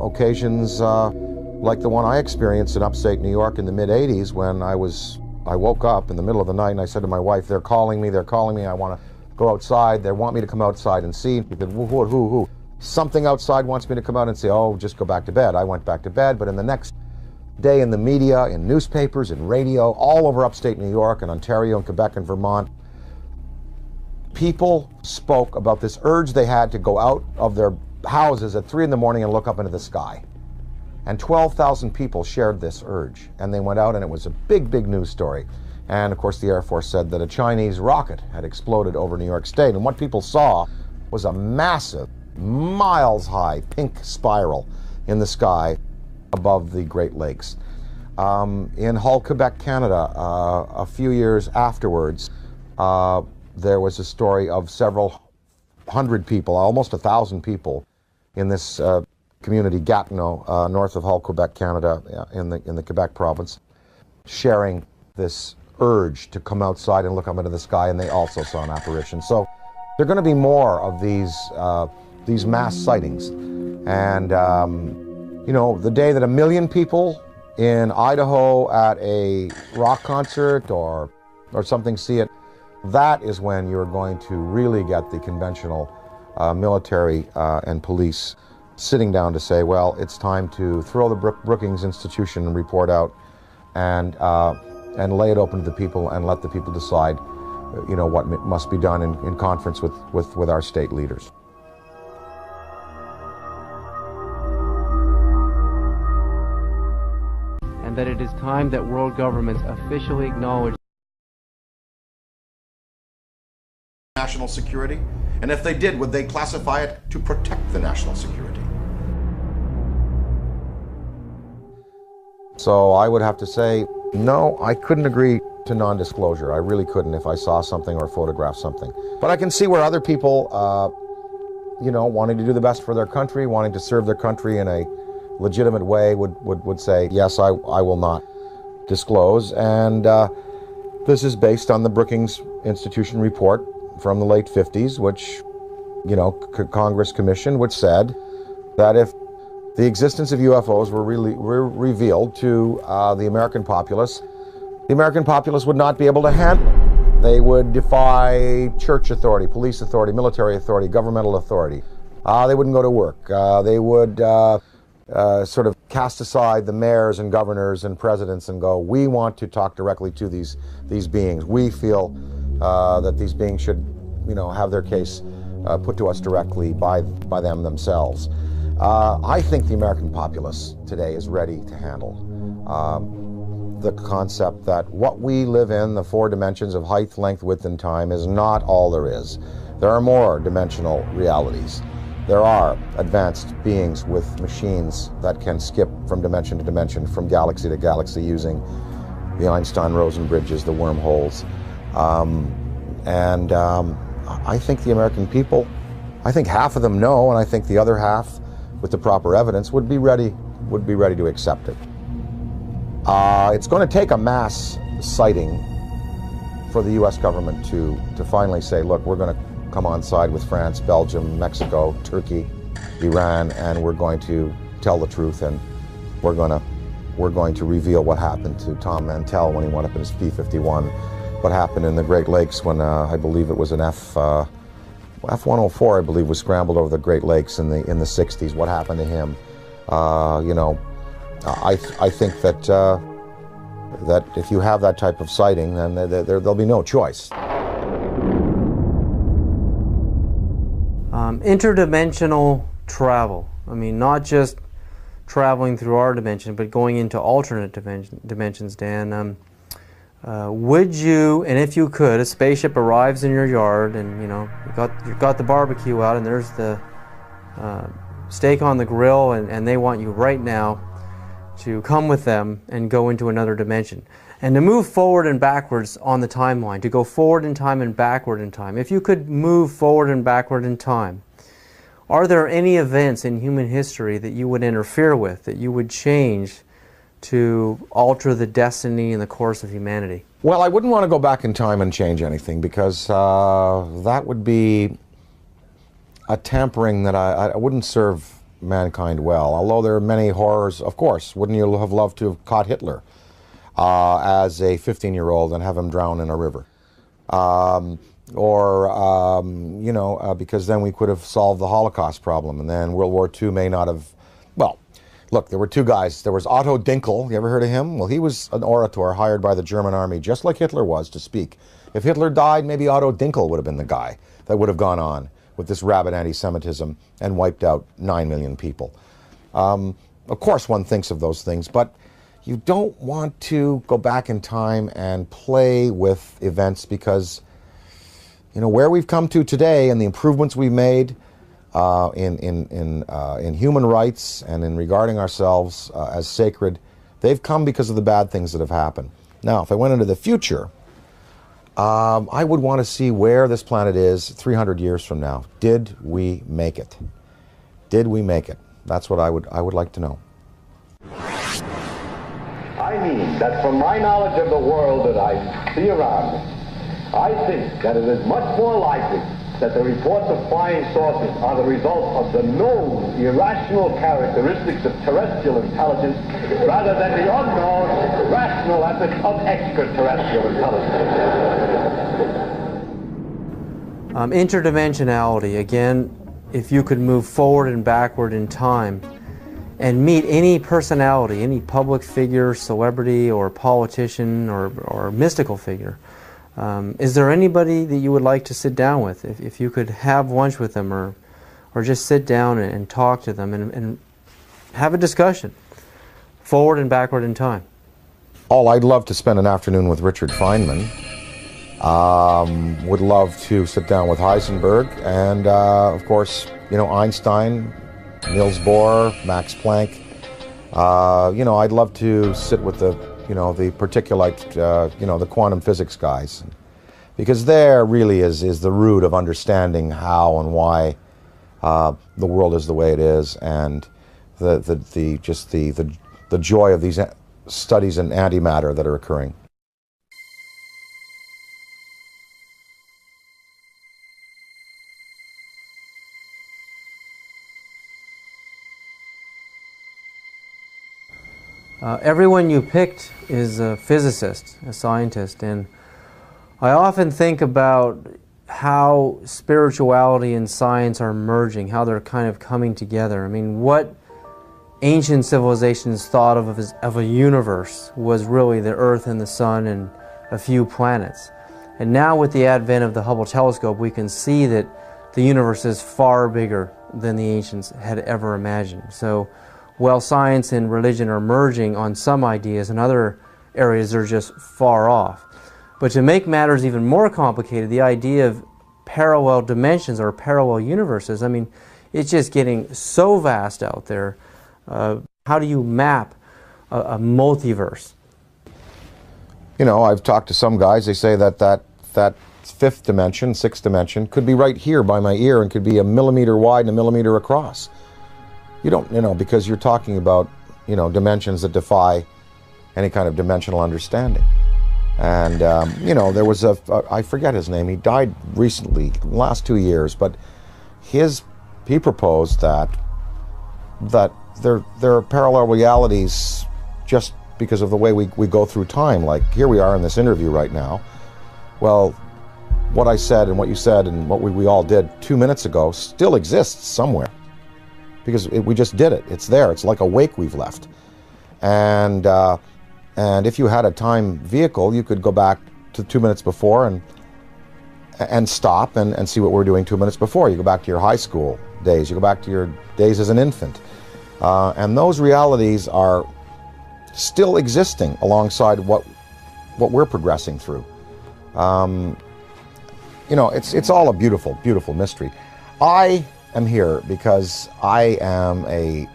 occasions like the one I experienced in upstate New York in the mid-'80s when I woke up in the middle of the night and I said to my wife, they're calling me, I want to go outside, they want me to come outside and see. She said, who? Something outside wants me to come out and say, oh, just go back to bed. I went back to bed, but in the next day in the media, in newspapers, in radio, all over upstate New York and Ontario and Quebec and Vermont, people spoke about this urge they had to go out of their houses at 3 in the morning and look up into the sky. And 12,000 people shared this urge, and they went out, and it was a big news story. And of course the Air Force said that a Chinese rocket had exploded over New York State, and what people saw was a massive, miles-high pink spiral in the sky above the Great Lakes. In Hull, Quebec, Canada, a few years afterwards, there was a story of several hundred people, almost 1,000 people, in this community, Gatineau, north of Hull, Quebec, Canada, in the Quebec province, sharing this urge to come outside and look up into the sky, and they also saw an apparition. So there are going to be more of these mass sightings. And, you know, the day that 1 million people in Idaho at a rock concert or something see it, that is when you're going to really get the conventional military and police sitting down to say, well, it's time to throw the Brookings Institution report out and lay it open to the people and let the people decide, you know, what must be done in conference with our state leaders. And that it is time that world governments officially acknowledge national security, and if they did, would they classify it to protect the national security? So I would have to say, no, I couldn't agree to non-disclosure. I really couldn't if I saw something or photographed something. But I can see where other people, you know, wanting to do the best for their country, wanting to serve their country in a legitimate way would say, yes, I will not disclose. And this is based on the Brookings Institution report from the late 50s, which, you know, Congress commissioned, which said that if the existence of UFOs were revealed to the American populace would not be able to handle it. They would defy church authority, police authority, military authority, governmental authority. They wouldn't go to work. They would sort of cast aside the mayors and governors and presidents and go, we want to talk directly to these beings. We feel that these beings should, you know, have their case put to us directly by them themselves. I think the American populace today is ready to handle the concept that what we live in, the 4 dimensions of height, length, width, and time, is not all there is. There are more dimensional realities. There are advanced beings with machines that can skip from dimension to dimension, from galaxy to galaxy, using the Einstein-Rosen bridges, the wormholes. I think the American people I think half of them know, and I think the other half, with the proper evidence, would be ready to accept it. It's going to take a mass sighting for the U.S. government to finally say, look, we're going to come on side with France, Belgium, Mexico, Turkey, Iran, and we're going to tell the truth, and we're going to reveal what happened to Tom Mantell when he went up in his P-51, what happened in the Great Lakes when I believe it was an F-104, I believe, was scrambled over the Great Lakes in the 60s. What happened to him? You know, I think that that if you have that type of sighting, then there'll be no choice. Interdimensional travel. I mean, not just traveling through our dimension, but going into alternate dimensions, Dan. Would you, and if you could, a spaceship arrives in your yard, and you know you've got the barbecue out, and there's the steak on the grill, and they want you right now to come with them and go into another dimension, and to move forward and backwards on the timeline, to go forward in time and backward in time. If you could move forward and backward in time, are there any events in human history that you would interfere with, that you would change to alter the destiny and the course of humanity? Well, I wouldn't want to go back in time and change anything, because that would be a tampering that I wouldn't serve mankind well. Although there are many horrors, of course. Wouldn't you have loved to have caught Hitler as a 15-year-old and have him drown in a river? You know, because then we could have solved the Holocaust problem, and then World War II may not have, well, look, there were two guys. There was Otto Dinkel. You ever heard of him? Well, he was an orator hired by the German army, just like Hitler was, to speak. If Hitler died, maybe Otto Dinkel would have been the guy that would have gone on with this rabid anti-Semitism and wiped out 9 million people. Of course, one thinks of those things, but you don't want to go back in time and play with events, because you know where we've come to today and the improvements we've made in human rights and in regarding ourselves as sacred, they've come because of the bad things that have happened. Now, if I went into the future, I would want to see where this planet is 300 years from now. Did we make it? Did we make it? That's what I would like to know. I mean that from my knowledge of the world that I see around me, I think that it is much more likely that the reports of flying saucers are the result of the known irrational characteristics of terrestrial intelligence rather than the unknown rational efforts of extraterrestrial intelligence. Interdimensionality, again, if you could move forward and backward in time and meet any personality, any public figure, celebrity, or politician, or mystical figure, is there anybody that you would like to sit down with? If you could have lunch with them, or just sit down and talk to them and have a discussion, forward and backward in time? Oh, I'd love to spend an afternoon with Richard Feynman. Would love to sit down with Heisenberg, and of course, you know, Einstein, Niels Bohr, Max Planck. You know, I'd love to sit with the particulate, the quantum physics guys, because there really is the root of understanding how and why the world is the way it is, and the joy of these studies in antimatter that are occurring. Everyone you picked is a physicist, a scientist, and I often think about how spirituality and science are merging, how they're kind of coming together. I mean, what ancient civilizations thought of a universe was really the Earth and the Sun and a few planets. And now with the advent of the Hubble telescope, we can see that the universe is far bigger than the ancients had ever imagined. So while science and religion are merging on some ideas, in other areas they're just far off. But to make matters even more complicated, the idea of parallel dimensions or parallel universes, I mean, it's just getting so vast out there. How do you map a multiverse? You know, I've talked to some guys, they say that fifth dimension, sixth dimension, could be right here by my ear and could be a millimeter wide and a millimeter across. You don't, because you're talking about, dimensions that defy any kind of dimensional understanding. And, there was I forget his name, he died recently, in the last 2 years, but he proposed that there are parallel realities just because of the way we go through time. Like here we are in this interview right now. Well, what I said and what you said and what we all did 2 minutes ago still exists somewhere because we just did it. It's there. It's like a wake we've left. And if you had a time vehicle, you could go back to 2 minutes before and stop and see what we're doing 2 minutes before. You go back to your high school days. You go back to your days as an infant. And those realities are still existing alongside what we're progressing through. It's all a beautiful, beautiful mystery. I am here because I am a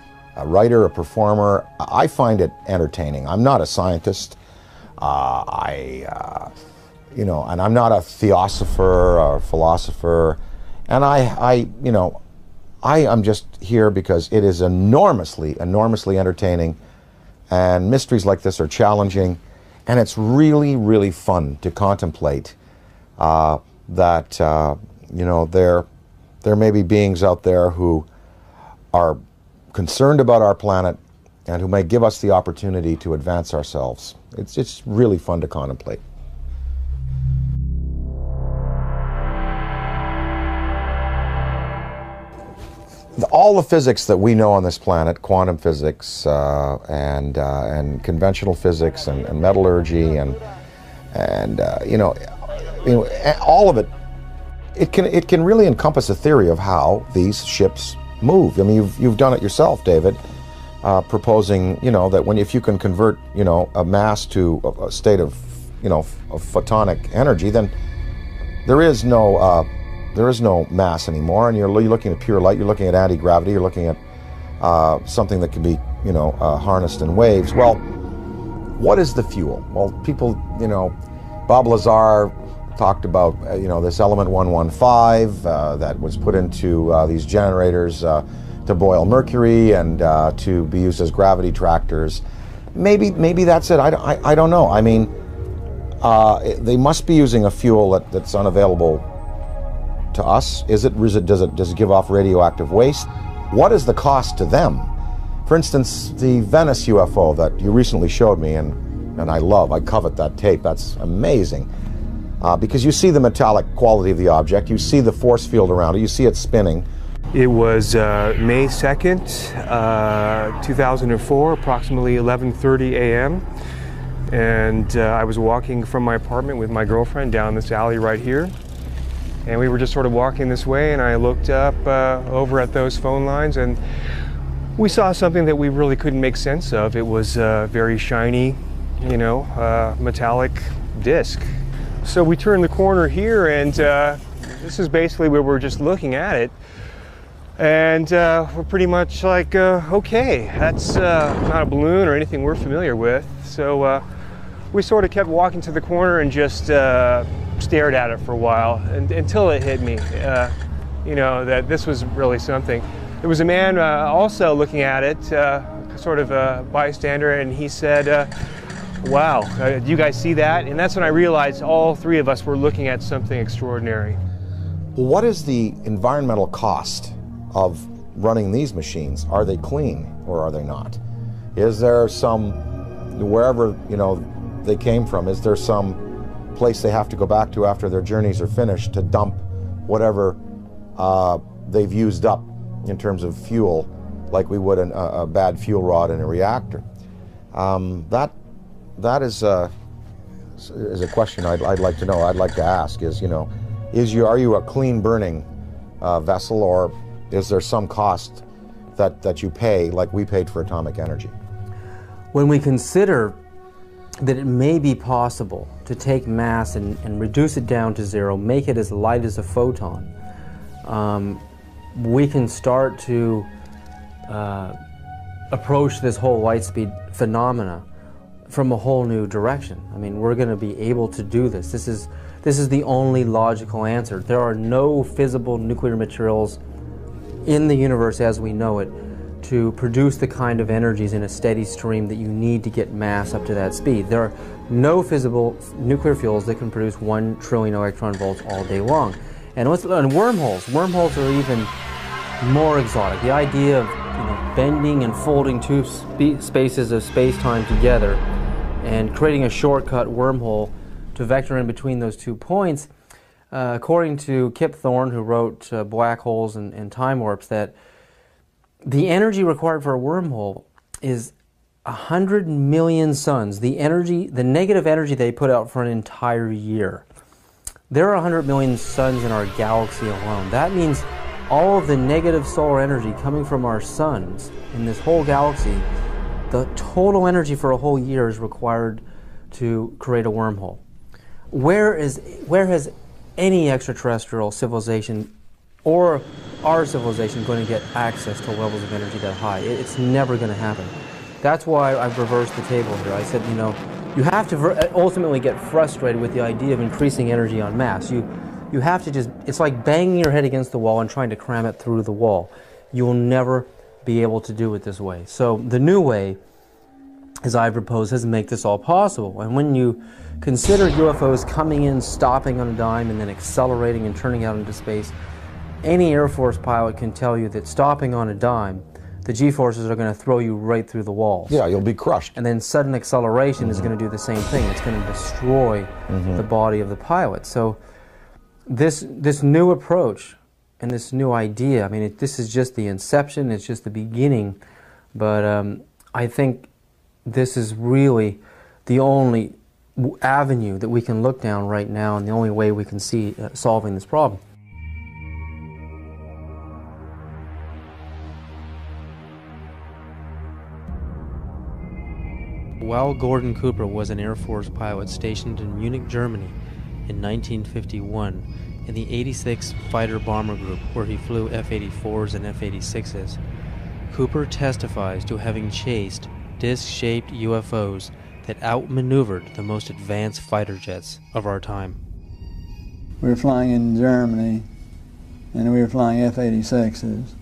writer, a performer. I find it entertaining. I'm not a scientist. And I'm not a theosopher or philosopher. And I am just here because it is enormously, enormously entertaining. And mysteries like this are challenging. And it's really, really fun to contemplate that, there may be beings out there who are concerned about our planet and who may give us the opportunity to advance ourselves. It's really fun to contemplate. All the physics that we know on this planet, quantum physics and conventional physics and metallurgy and all of it, it can really encompass a theory of how these ships move. I mean, you've done it yourself, David, proposing that if you can convert a mass to a state of of photonic energy, then there is no mass anymore, and you're looking at pure light. You're looking at anti-gravity. You're looking at something that can be harnessed in waves. Well, what is the fuel? Well, people, Bob Lazar talked about this element 115 that was put into these generators to boil mercury and to be used as gravity tractors. Maybe that's it. I don't know. I mean, they must be using a fuel that's unavailable to us. Does it give off radioactive waste? What is the cost to them? For instance, the Venice UFO that you recently showed me, and I covet that tape. That's amazing. Because you see the metallic quality of the object, you see the force field around it, you see it spinning. It was May 2nd, 2004, approximately 11:30 a.m. And I was walking from my apartment with my girlfriend down this alley right here. And we were just sort of walking this way, and I looked up over at those phone lines, and we saw something that we really couldn't make sense of. It was a very shiny, metallic disc. So we turned the corner here, and this is basically where we're just looking at it. And we're pretty much like, okay, that's not a balloon or anything we're familiar with. So we sort of kept walking to the corner and just stared at it for a while until it hit me, that this was really something. There was a man also looking at it, sort of a bystander, and he said, wow, do you guys see that? And that's when I realized all three of us were looking at something extraordinary. What is the environmental cost of running these machines? Are they clean or are they not? Is there some, wherever they came from, is there some place they have to go back to after their journeys are finished to dump whatever they've used up in terms of fuel, like we would a bad fuel rod in a reactor? That is a question I'd like to know. I'd like to ask is, are you a clean burning vessel, or is there some cost that you pay like we paid for atomic energy? When we consider that it may be possible to take mass and reduce it down to zero, make it as light as a photon, we can start to approach this whole light speed phenomena from a whole new direction. I mean, we're going to be able to do this. This is this is the only logical answer. There are no fissile nuclear materials in the universe as we know it to produce the kind of energies in a steady stream that you need to get mass up to that speed. There are no fissile nuclear fuels that can produce 1 trillion electron volts all day long. And wormholes are even more exotic. The idea of bending and folding two spaces of space-time together and creating a shortcut wormhole to vector in between those 2 points, according to Kip Thorne, who wrote Black Holes and Time Warps, that the energy required for a wormhole is 100 million suns, the negative energy they put out for an entire year. There are 100 million suns in our galaxy alone. That means all of the negative solar energy coming from our suns in this whole galaxy, the total energy for a whole year is required to create a wormhole. Where has any extraterrestrial civilization or our civilization going to get access to levels of energy that high? It's never going to happen. That's why I've reversed the table here. I said, you have to ultimately get frustrated with the idea of increasing energy en masse. You have to it's like banging your head against the wall and trying to cram it through the wall. You will never be able to do it this way. So the new way, as I propose, is to make this all possible. And when you consider UFOs coming in, stopping on a dime, and then accelerating and turning out into space, any Air Force pilot can tell you that stopping on a dime, the G-forces are going to throw you right through the walls. Yeah, you'll be crushed. And then sudden acceleration is going to do the same thing. It's going to destroy the body of the pilot. So this new approach and this new idea, I mean, this is just the inception, it's just the beginning, but I think this is really the only avenue that we can look down right now and the only way we can see solving this problem. While Gordon Cooper was an Air Force pilot stationed in Munich, Germany in 1951 in the 86th Fighter Bomber Group, where he flew F-84s and F-86s, Cooper testifies to having chased disc-shaped UFOs that outmaneuvered the most advanced fighter jets of our time. We were flying in Germany, and we were flying F-86s.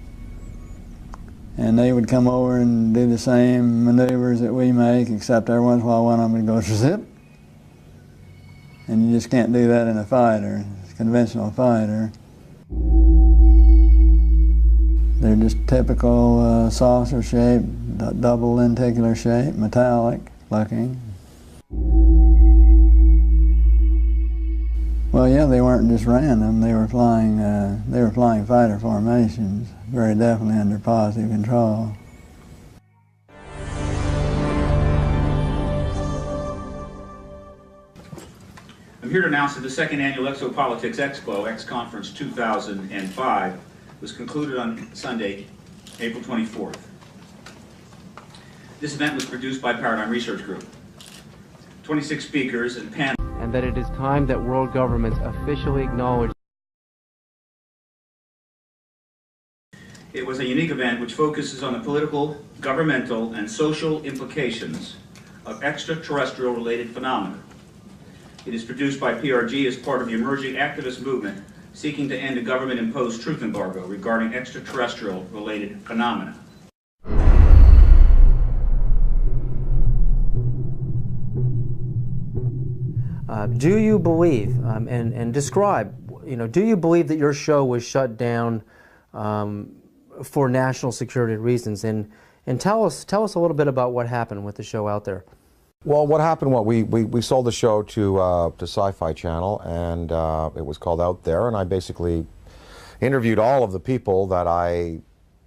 And they would come over and do the same maneuvers that we make, except every once in a while one of them would go zip. And you just can't do that in a fighter, a conventional fighter. They're just typical saucer shape, double lenticular shape, metallic looking. Well, yeah, they weren't just random. They were flying fighter formations, very definitely under positive control. I'm here to announce that the second annual Exopolitics Expo, X-Conference 2005, was concluded on Sunday, April 24th. This event was produced by Paradigm Research Group. 26 speakers and panels. And that it is time that world governments officially acknowledge. It was a unique event which focuses on the political, governmental, and social implications of extraterrestrial-related phenomena. It is produced by PRG as part of the emerging activist movement seeking to end a government-imposed truth embargo regarding extraterrestrial-related phenomena. Do you believe, and describe, do you believe that your show was shut down for national security reasons? And tell us a little bit about what happened with the show out there. Well, what happened, we sold the show to Sci-Fi Channel, and it was called Out There, and I basically interviewed all of the people that I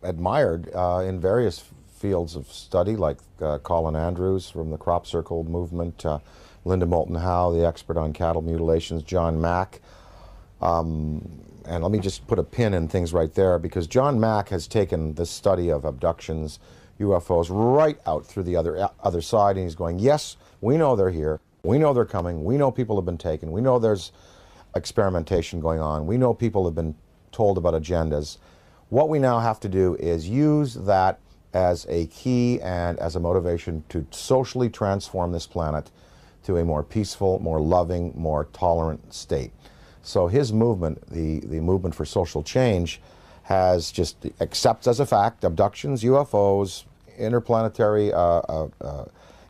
admired in various fields of study, like Colin Andrews from the Crop Circle movement, Linda Moulton Howe, the expert on cattle mutilations, John Mack, and let me just put a pin in things right there, because John Mack has taken the study of abductions, UFOs, right out through the other side, and he's going, yes, we know they're here, we know they're coming, we know people have been taken, we know there's experimentation going on, we know people have been told about agendas. What we now have to do is use that as a key and as a motivation to socially transform this planet to a more peaceful, more loving, more tolerant state. So his movement, the movement for social change, has just accepts as a fact abductions, UFOs, interplanetary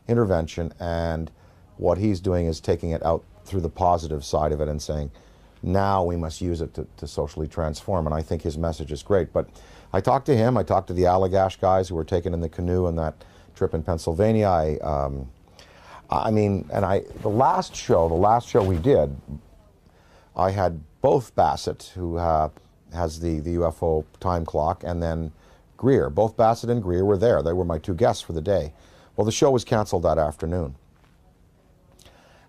intervention, and what he's doing is taking it out through the positive side of it and saying, now we must use it to socially transform. And I think his message is great. But I talked to him, I talked to the Allagash guys who were taken in the canoe on that trip in Pennsylvania. The last show we did, I had both Bassett, who has the UFO time clock, and then Greer. Both Bassett and Greer were there. They were my two guests for the day. Well, the show was canceled that afternoon.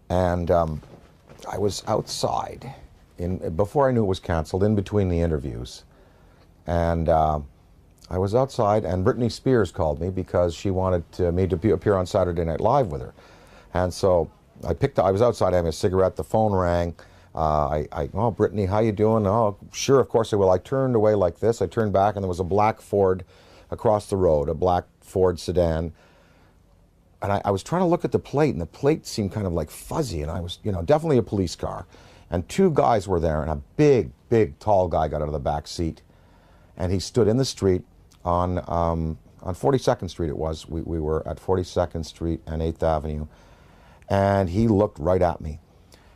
And I was outside, before I knew it was canceled, in between the interviews. And I was outside, and Britney Spears called me because she wanted me to appear on Saturday Night Live with her. And so I was outside having a cigarette, the phone rang. Oh, Brittany, how you doing? Oh, sure, of course I will. I turned away like this. I turned back, and there was a black Ford across the road, a black Ford sedan. And I was trying to look at the plate, and the plate seemed kind of like fuzzy, and I was, definitely a police car. And two guys were there, and a big, big, tall guy got out of the back seat, and he stood in the street on 42nd Street it was. We were at 42nd Street and 8th Avenue, and he looked right at me.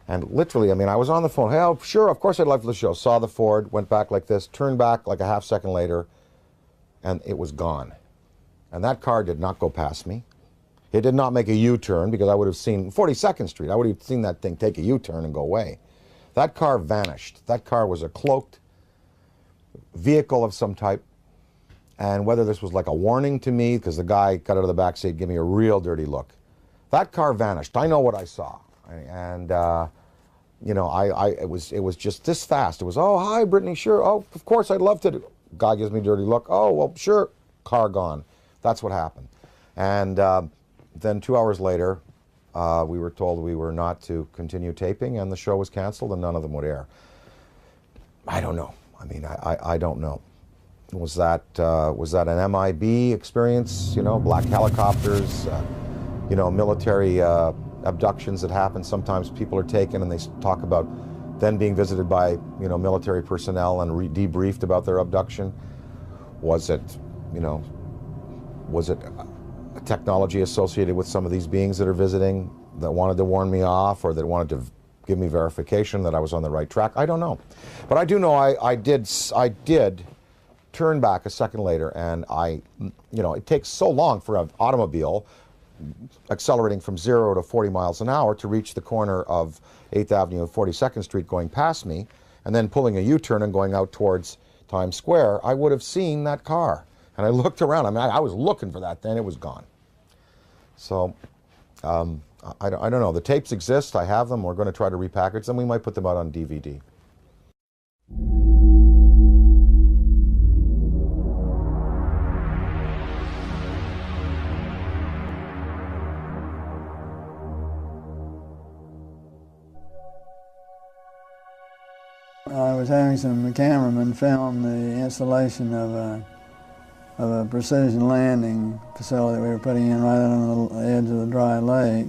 And literally, I was on the phone. Hey, oh, sure, of course I'd love the show. Saw the Ford, went back like this, turned back like a half second later, and it was gone. And that car did not go past me. It did not make a U-turn, because I would have seen 42nd Street. I would have seen that thing take a U-turn and go away. That car vanished. That car was a cloaked vehicle of some type. And whether this was like a warning to me, because the guy got out of the back seat, gave me a real dirty look. That car vanished. I know what I saw. And it was just this fast. It was, oh, hi, Brittany, sure. Oh, of course, I'd love to. Guy gives me a dirty look. Oh, well, sure. Car gone. That's what happened. And then 2 hours later, we were told we were not to continue taping, and the show was canceled, and none of them would air. I don't know. I don't know. Was that an MIB experience? Black helicopters, military abductions that happen. Sometimes people are taken and they talk about then being visited by military personnel and debriefed about their abduction. Was it a technology associated with some of these beings that are visiting that wanted to warn me off, or that wanted to give me verification that I was on the right track? I don't know, but I do know I did turn back a second later, and it takes so long for an automobile accelerating from 0 to 40 miles an hour to reach the corner of 8th Avenue and 42nd Street going past me, and then pulling a U-turn and going out towards Times Square. I would have seen that car. And I looked around. I was looking for that thing. It was gone. So I don't know. The tapes exist. I have them. We're going to try to repackage them. We might put them out on DVD. I was having some cameramen film the installation of a precision landing facility that we were putting in right on the edge of the dry lake.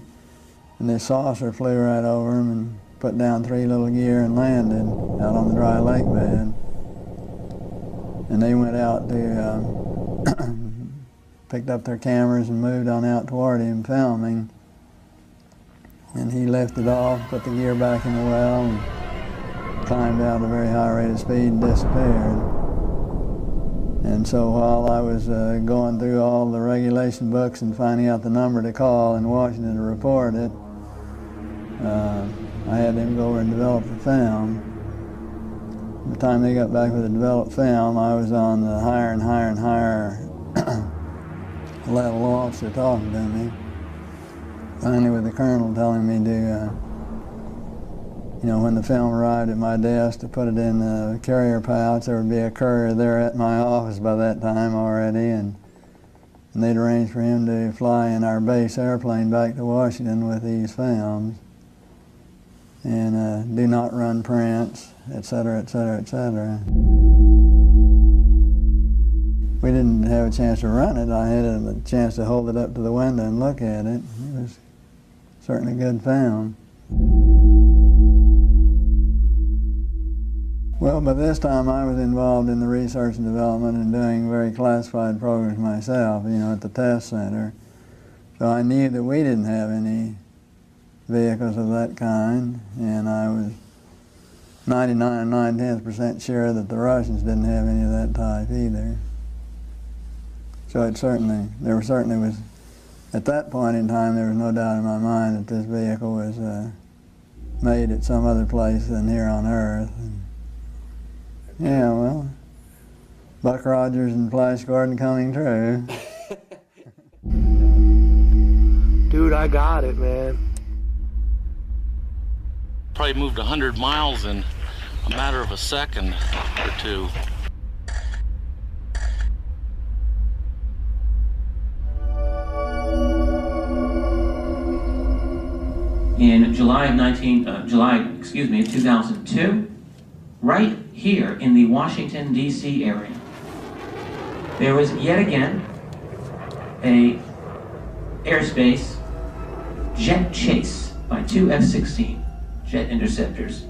And this saucer flew right over them and put down 3 little gear and landed out on the dry lake bed. And they went out to, picked up their cameras and moved on out toward him filming. And he lifted off, put the gear back in the well, and climbed out at a very high rate of speed and disappeared. And so while I was going through all the regulation books and finding out the number to call in Washington to report it, I had them go over and develop the film. By the time they got back with the developed film, I was on the higher and higher and higher level officer talking to me. Finally with the colonel telling me to when the film arrived at my desk, to put it in the carrier pouch. There would be a courier there at my office by that time already, and they'd arranged for him to fly in our base airplane back to Washington with these films, and do not run prints, etc., etc., etc. We didn't have a chance to run it. I had a chance to hold it up to the window and look at it. It was certainly good film. Well, by this time I was involved in the research and development and doing very classified programs myself, you know, at the test center. So I knew that we didn't have any vehicles of that kind, and I was 99 9/10% sure that the Russians didn't have any of that type either. So it certainly, was, at that point in time, there was no doubt in my mind that this vehicle was made at some other place than here on Earth. And yeah, well, Buck Rogers and Flash Gordon coming true. Dude, I got it, man. Probably moved 100 miles in a matter of a second or two. In July of 2002, right here in the Washington, D.C. area, there was yet again a airspace jet chase by two F-16 jet interceptors,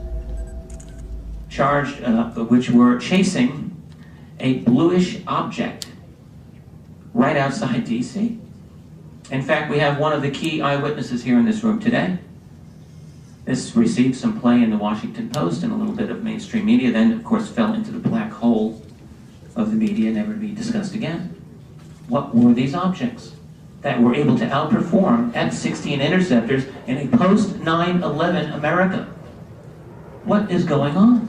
charged, which were chasing a bluish object right outside D.C. In fact, we have one of the key eyewitnesses here in this room today. This received some play in the Washington Post and a little bit of mainstream media, then of course fell into the black hole of the media, never to be discussed again. What were these objects that were able to outperform F-16 interceptors in a post-9/11 America? What is going on?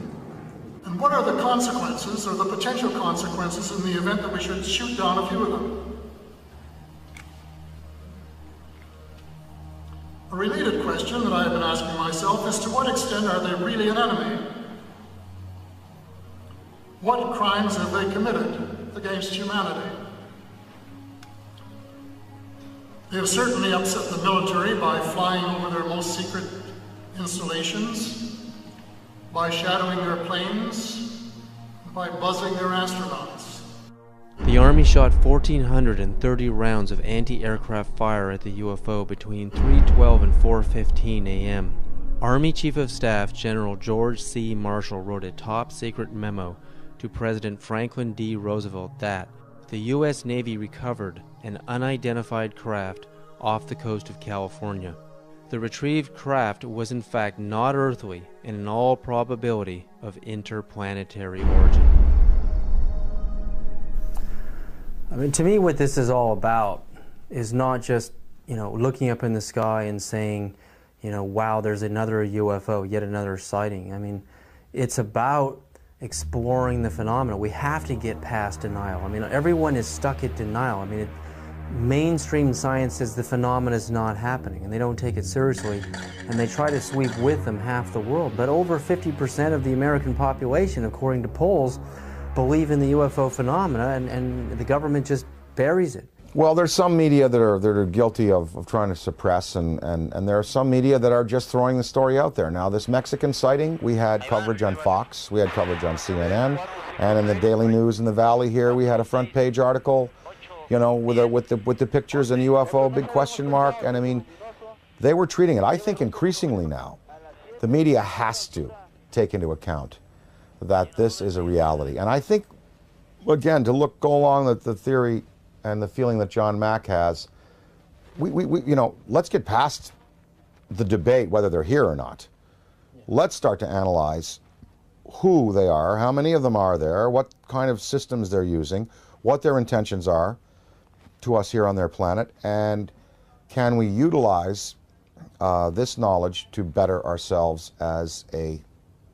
And what are the consequences, or the potential consequences, in the event that we should shoot down a few of them? A related question that I have been asking myself is, to what extent are they really an enemy? What crimes have they committed against humanity? They have certainly upset the military by flying over their most secret installations, by shadowing their planes, by buzzing their astronauts. The Army shot 1,430 rounds of anti-aircraft fire at the UFO between 3:12 and 4:15 a.m. Army Chief of Staff General George C. Marshall wrote a top-secret memo to President Franklin D. Roosevelt that the U.S. Navy recovered an unidentified craft off the coast of California. The retrieved craft was in fact not earthly and in all probability of interplanetary origin. I mean, to me, what this is all about is not just, looking up in the sky and saying, wow, there's another UFO, yet another sighting. I mean, it's about exploring the phenomena. We have to get past denial. I mean, everyone is stuck at denial. I mean, mainstream science says the phenomena is not happening, and they don't take it seriously, and they try to sweep with them half the world. But over 50% of the American population, according to polls, believe in the UFO phenomena, and the government just buries it. Well, there's some media that are guilty of trying to suppress, and there are some media that are just throwing the story out there. Now, this Mexican sighting, we had coverage on Fox, we had coverage on CNN, and in the Daily News in the Valley here, we had a front page article, with the pictures and UFO, big question mark, and I mean, they were treating it. I think increasingly now, the media has to take into account that this is a reality. And I think, again, to go along the theory and the feeling that John Mack has, let's get past the debate whether they're here or not. Let's start to analyze who they are, how many of them are there, what kind of systems they're using, what their intentions are to us here on their planet, and can we utilize this knowledge to better ourselves as a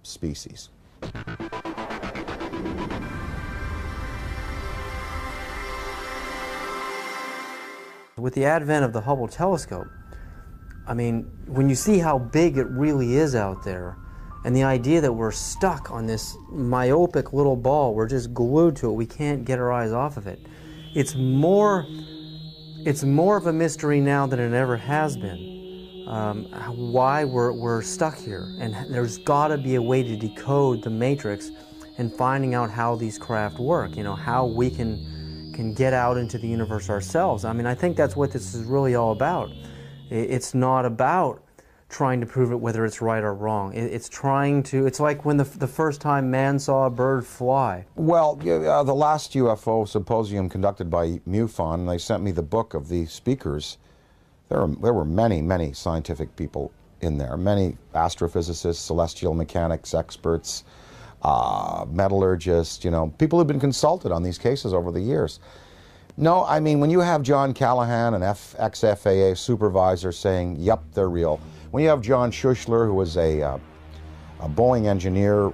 species. With the advent of the Hubble telescope, I mean, when you see how big it really is out there, and the idea that we're stuck on this myopic little ball, we're just glued to it, we can't get our eyes off of it. It's more of a mystery now than it ever has been. Why we're stuck here, and there's got to be a way to decode the matrix and finding out how these craft work, how we can get out into the universe ourselves. I mean, I think that's what this is really all about, It's not about trying to prove it whether it's right or wrong. It's trying to, it's like when the first time man saw a bird fly. Well, the last UFO symposium conducted by MUFON, they sent me the book of the speakers. There were many, many scientific people in there, many astrophysicists, celestial mechanics experts, metallurgists, people who've been consulted on these cases over the years. No, I mean, when you have John Callahan, an ex-FAA supervisor, saying, yep, they're real. When you have John Schuessler, who was a Boeing engineer,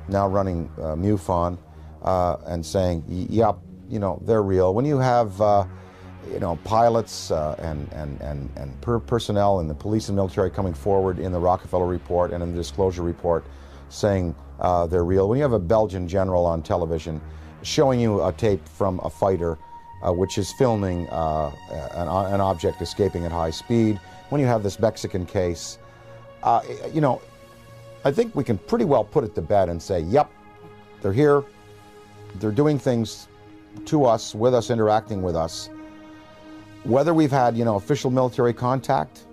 now running MUFON, and saying, yep, they're real. When you have, pilots and personnel in the police and military coming forward in the Rockefeller Report and in the Disclosure Report saying they're real. When you have a Belgian general on television showing you a tape from a fighter which is filming an object escaping at high speed, when you have this Mexican case, I think we can pretty well put it to bed and say, yep, they're here, they're doing things to us, with us, interacting with us. Whether we've had, official military contact,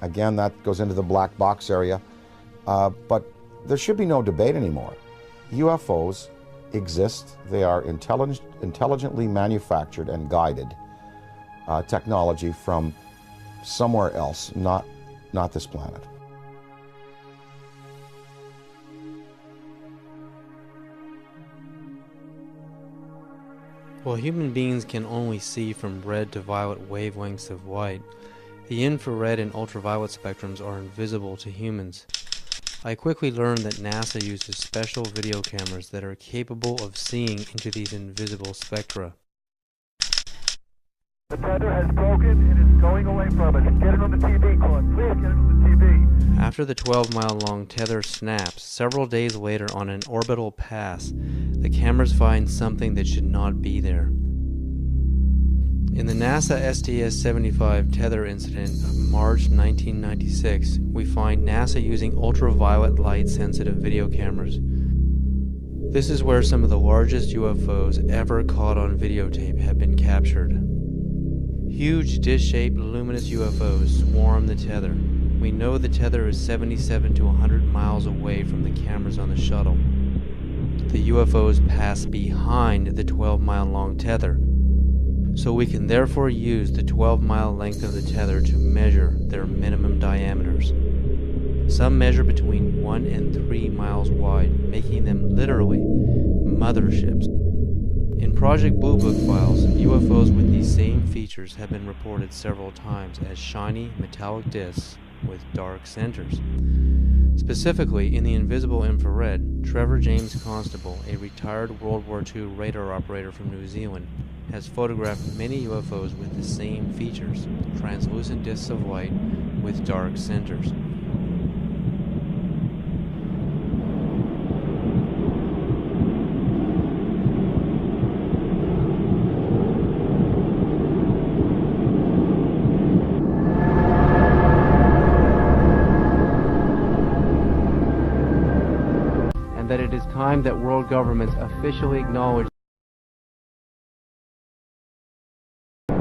again, that goes into the black box area, but there should be no debate anymore. UFOs exist. They are intelligently manufactured and guided technology from somewhere else, not this planet. While human beings can only see from red to violet wavelengths of light, the infrared and ultraviolet spectrums are invisible to humans. I quickly learned that NASA uses special video cameras that are capable of seeing into these invisible spectra. The tether has broken and is going away from us. Get it on the TV, Claude. Please get it on the TV. After the 12-mile-long tether snaps, several days later on an orbital pass, the cameras find something that should not be there. In the NASA STS-75 tether incident of March 1996, we find NASA using ultraviolet light-sensitive video cameras. This is where some of the largest UFOs ever caught on videotape have been captured. Huge dish-shaped luminous UFOs swarm the tether. We know the tether is 77 to 100 miles away from the cameras on the shuttle. The UFOs pass behind the 12-mile-long tether, so we can therefore use the 12-mile length of the tether to measure their minimum diameters. Some measure between 1 and 3 miles wide, making them literally motherships. In Project Blue Book files, UFOs with these same features have been reported several times as shiny metallic discs with dark centers. Specifically, in the invisible infrared, Trevor James Constable, a retired World War II radar operator from New Zealand, has photographed many UFOs with the same features, translucent discs of light with dark centers. That it is time that world governments officially acknowledge The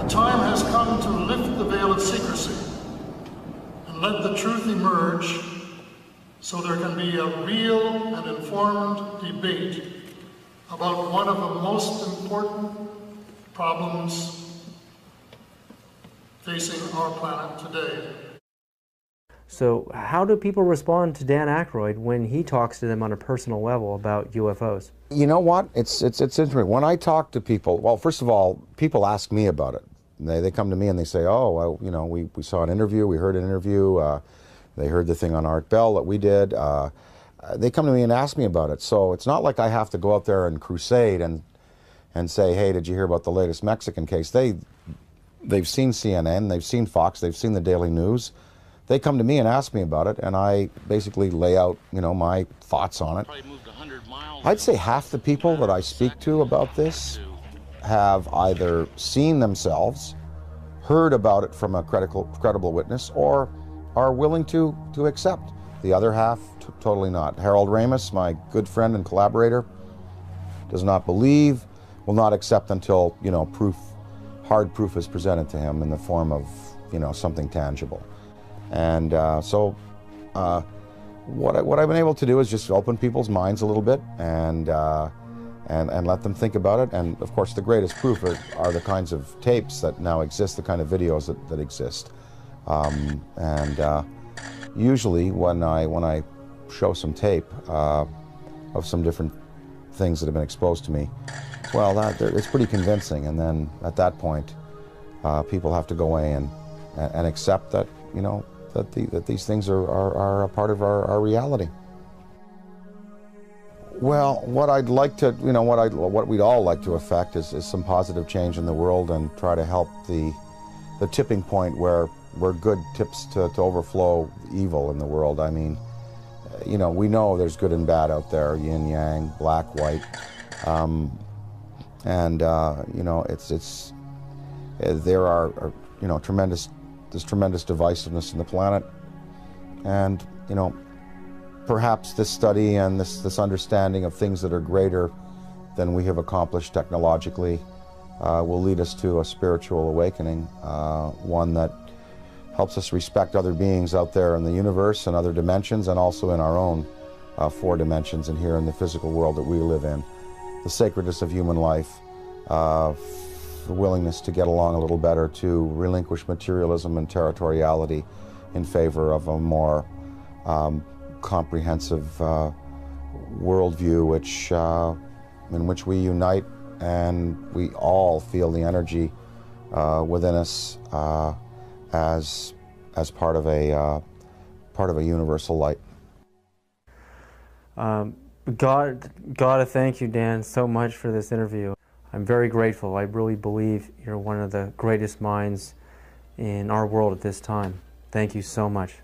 time has come to lift the veil of secrecy and let the truth emerge so there can be a real and informed debate about one of the most important problems facing our planet today. So how do people respond to Dan Aykroyd when he talks to them on a personal level about UFOs? You know what? It's interesting. When I talk to people, well, first of all, people ask me about it. They come to me and they say, oh, well, we saw an interview, we heard an interview, they heard the thing on Art Bell that we did. They come to me and ask me about it. So it's not like I have to go out there and crusade and say, hey, did you hear about the latest Mexican case? They've seen CNN, they've seen Fox, they've seen the Daily News. They come to me and ask me about it, and I basically lay out, my thoughts on it. I'd say half the people that I speak to about this have either seen themselves, heard about it from a credible witness, or are willing to accept. The other half, totally not. Harold Ramis, my good friend and collaborator, does not believe, will not accept until, proof hard proof is presented to him in the form of, you know, something tangible. And what I've been able to do is just open people's minds a little bit and let them think about it. And of course, the greatest proof are the kinds of tapes that now exist, the kind of videos that exist. Usually, when I show some tape of some different things that have been exposed to me, well, it's pretty convincing. And then at that point, people have to go away and accept that, you know, that these things are a part of our reality. Well, what I'd like to, you know, what we'd all like to affect is some positive change in the world and try to help the tipping point where good tips to overflow evil in the world. I mean, you know, we know there's good and bad out there, yin yang, black, white, you know, there are you know, there's tremendous divisiveness in the planet, and, you know, perhaps this study and this understanding of things that are greater than we have accomplished technologically will lead us to a spiritual awakening, one that helps us respect other beings out there in the universe and other dimensions, and also in our own 4 dimensions and here in the physical world that we live in. The sacredness of human life, the willingness to get along a little better, to relinquish materialism and territoriality in favor of a more comprehensive worldview, in which we unite and we all feel the energy within us as part of a universal light. Gotta thank you, Dan, so much for this interview. I'm very grateful. I really believe you're one of the greatest minds in our world at this time. Thank you so much.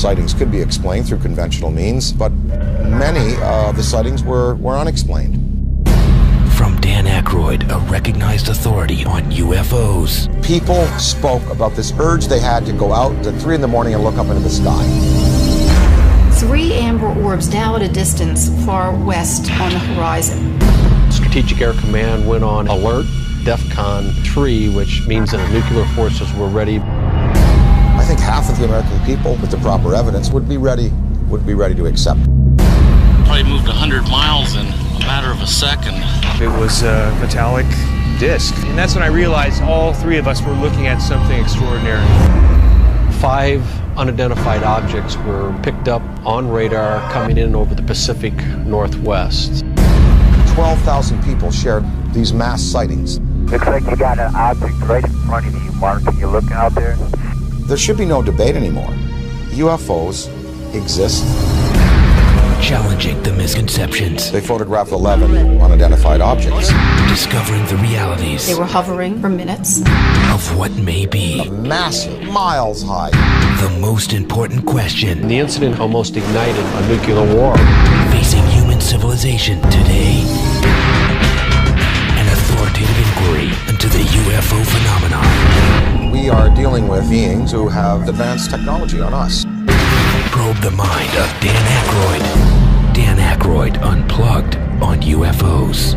sightings could be explained through conventional means, but many of the sightings were unexplained. From Dan Aykroyd, a recognized authority on UFOs. People spoke about this urge they had to go out at 3 in the morning and look up into the sky. 3 amber orbs now at a distance far west on the horizon. Strategic Air Command went on alert, DEFCON 3, which means that the nuclear forces were ready. I think half of the American people, with the proper evidence, would be ready to accept. Probably moved 100 miles in a matter of a second. It was a metallic disc, and that's when I realized all 3 of us were looking at something extraordinary. 5 unidentified objects were picked up on radar coming in over the Pacific Northwest. 12,000 people shared these mass sightings. Looks like you got an object right in front of you, Mark. Can you look out there? There should be no debate anymore. UFOs exist. Challenging the misconceptions. They photographed 11 unidentified objects. Discovering the realities. They were hovering for minutes. Of what may be. Massive, miles high. The most important question. The incident almost ignited a nuclear war. Facing human civilization today. An authoritative inquiry into the UFO phenomenon. We are dealing with beings who have advanced technology on us. Probe the mind of Dan Aykroyd. Dan Aykroyd Unplugged on UFOs.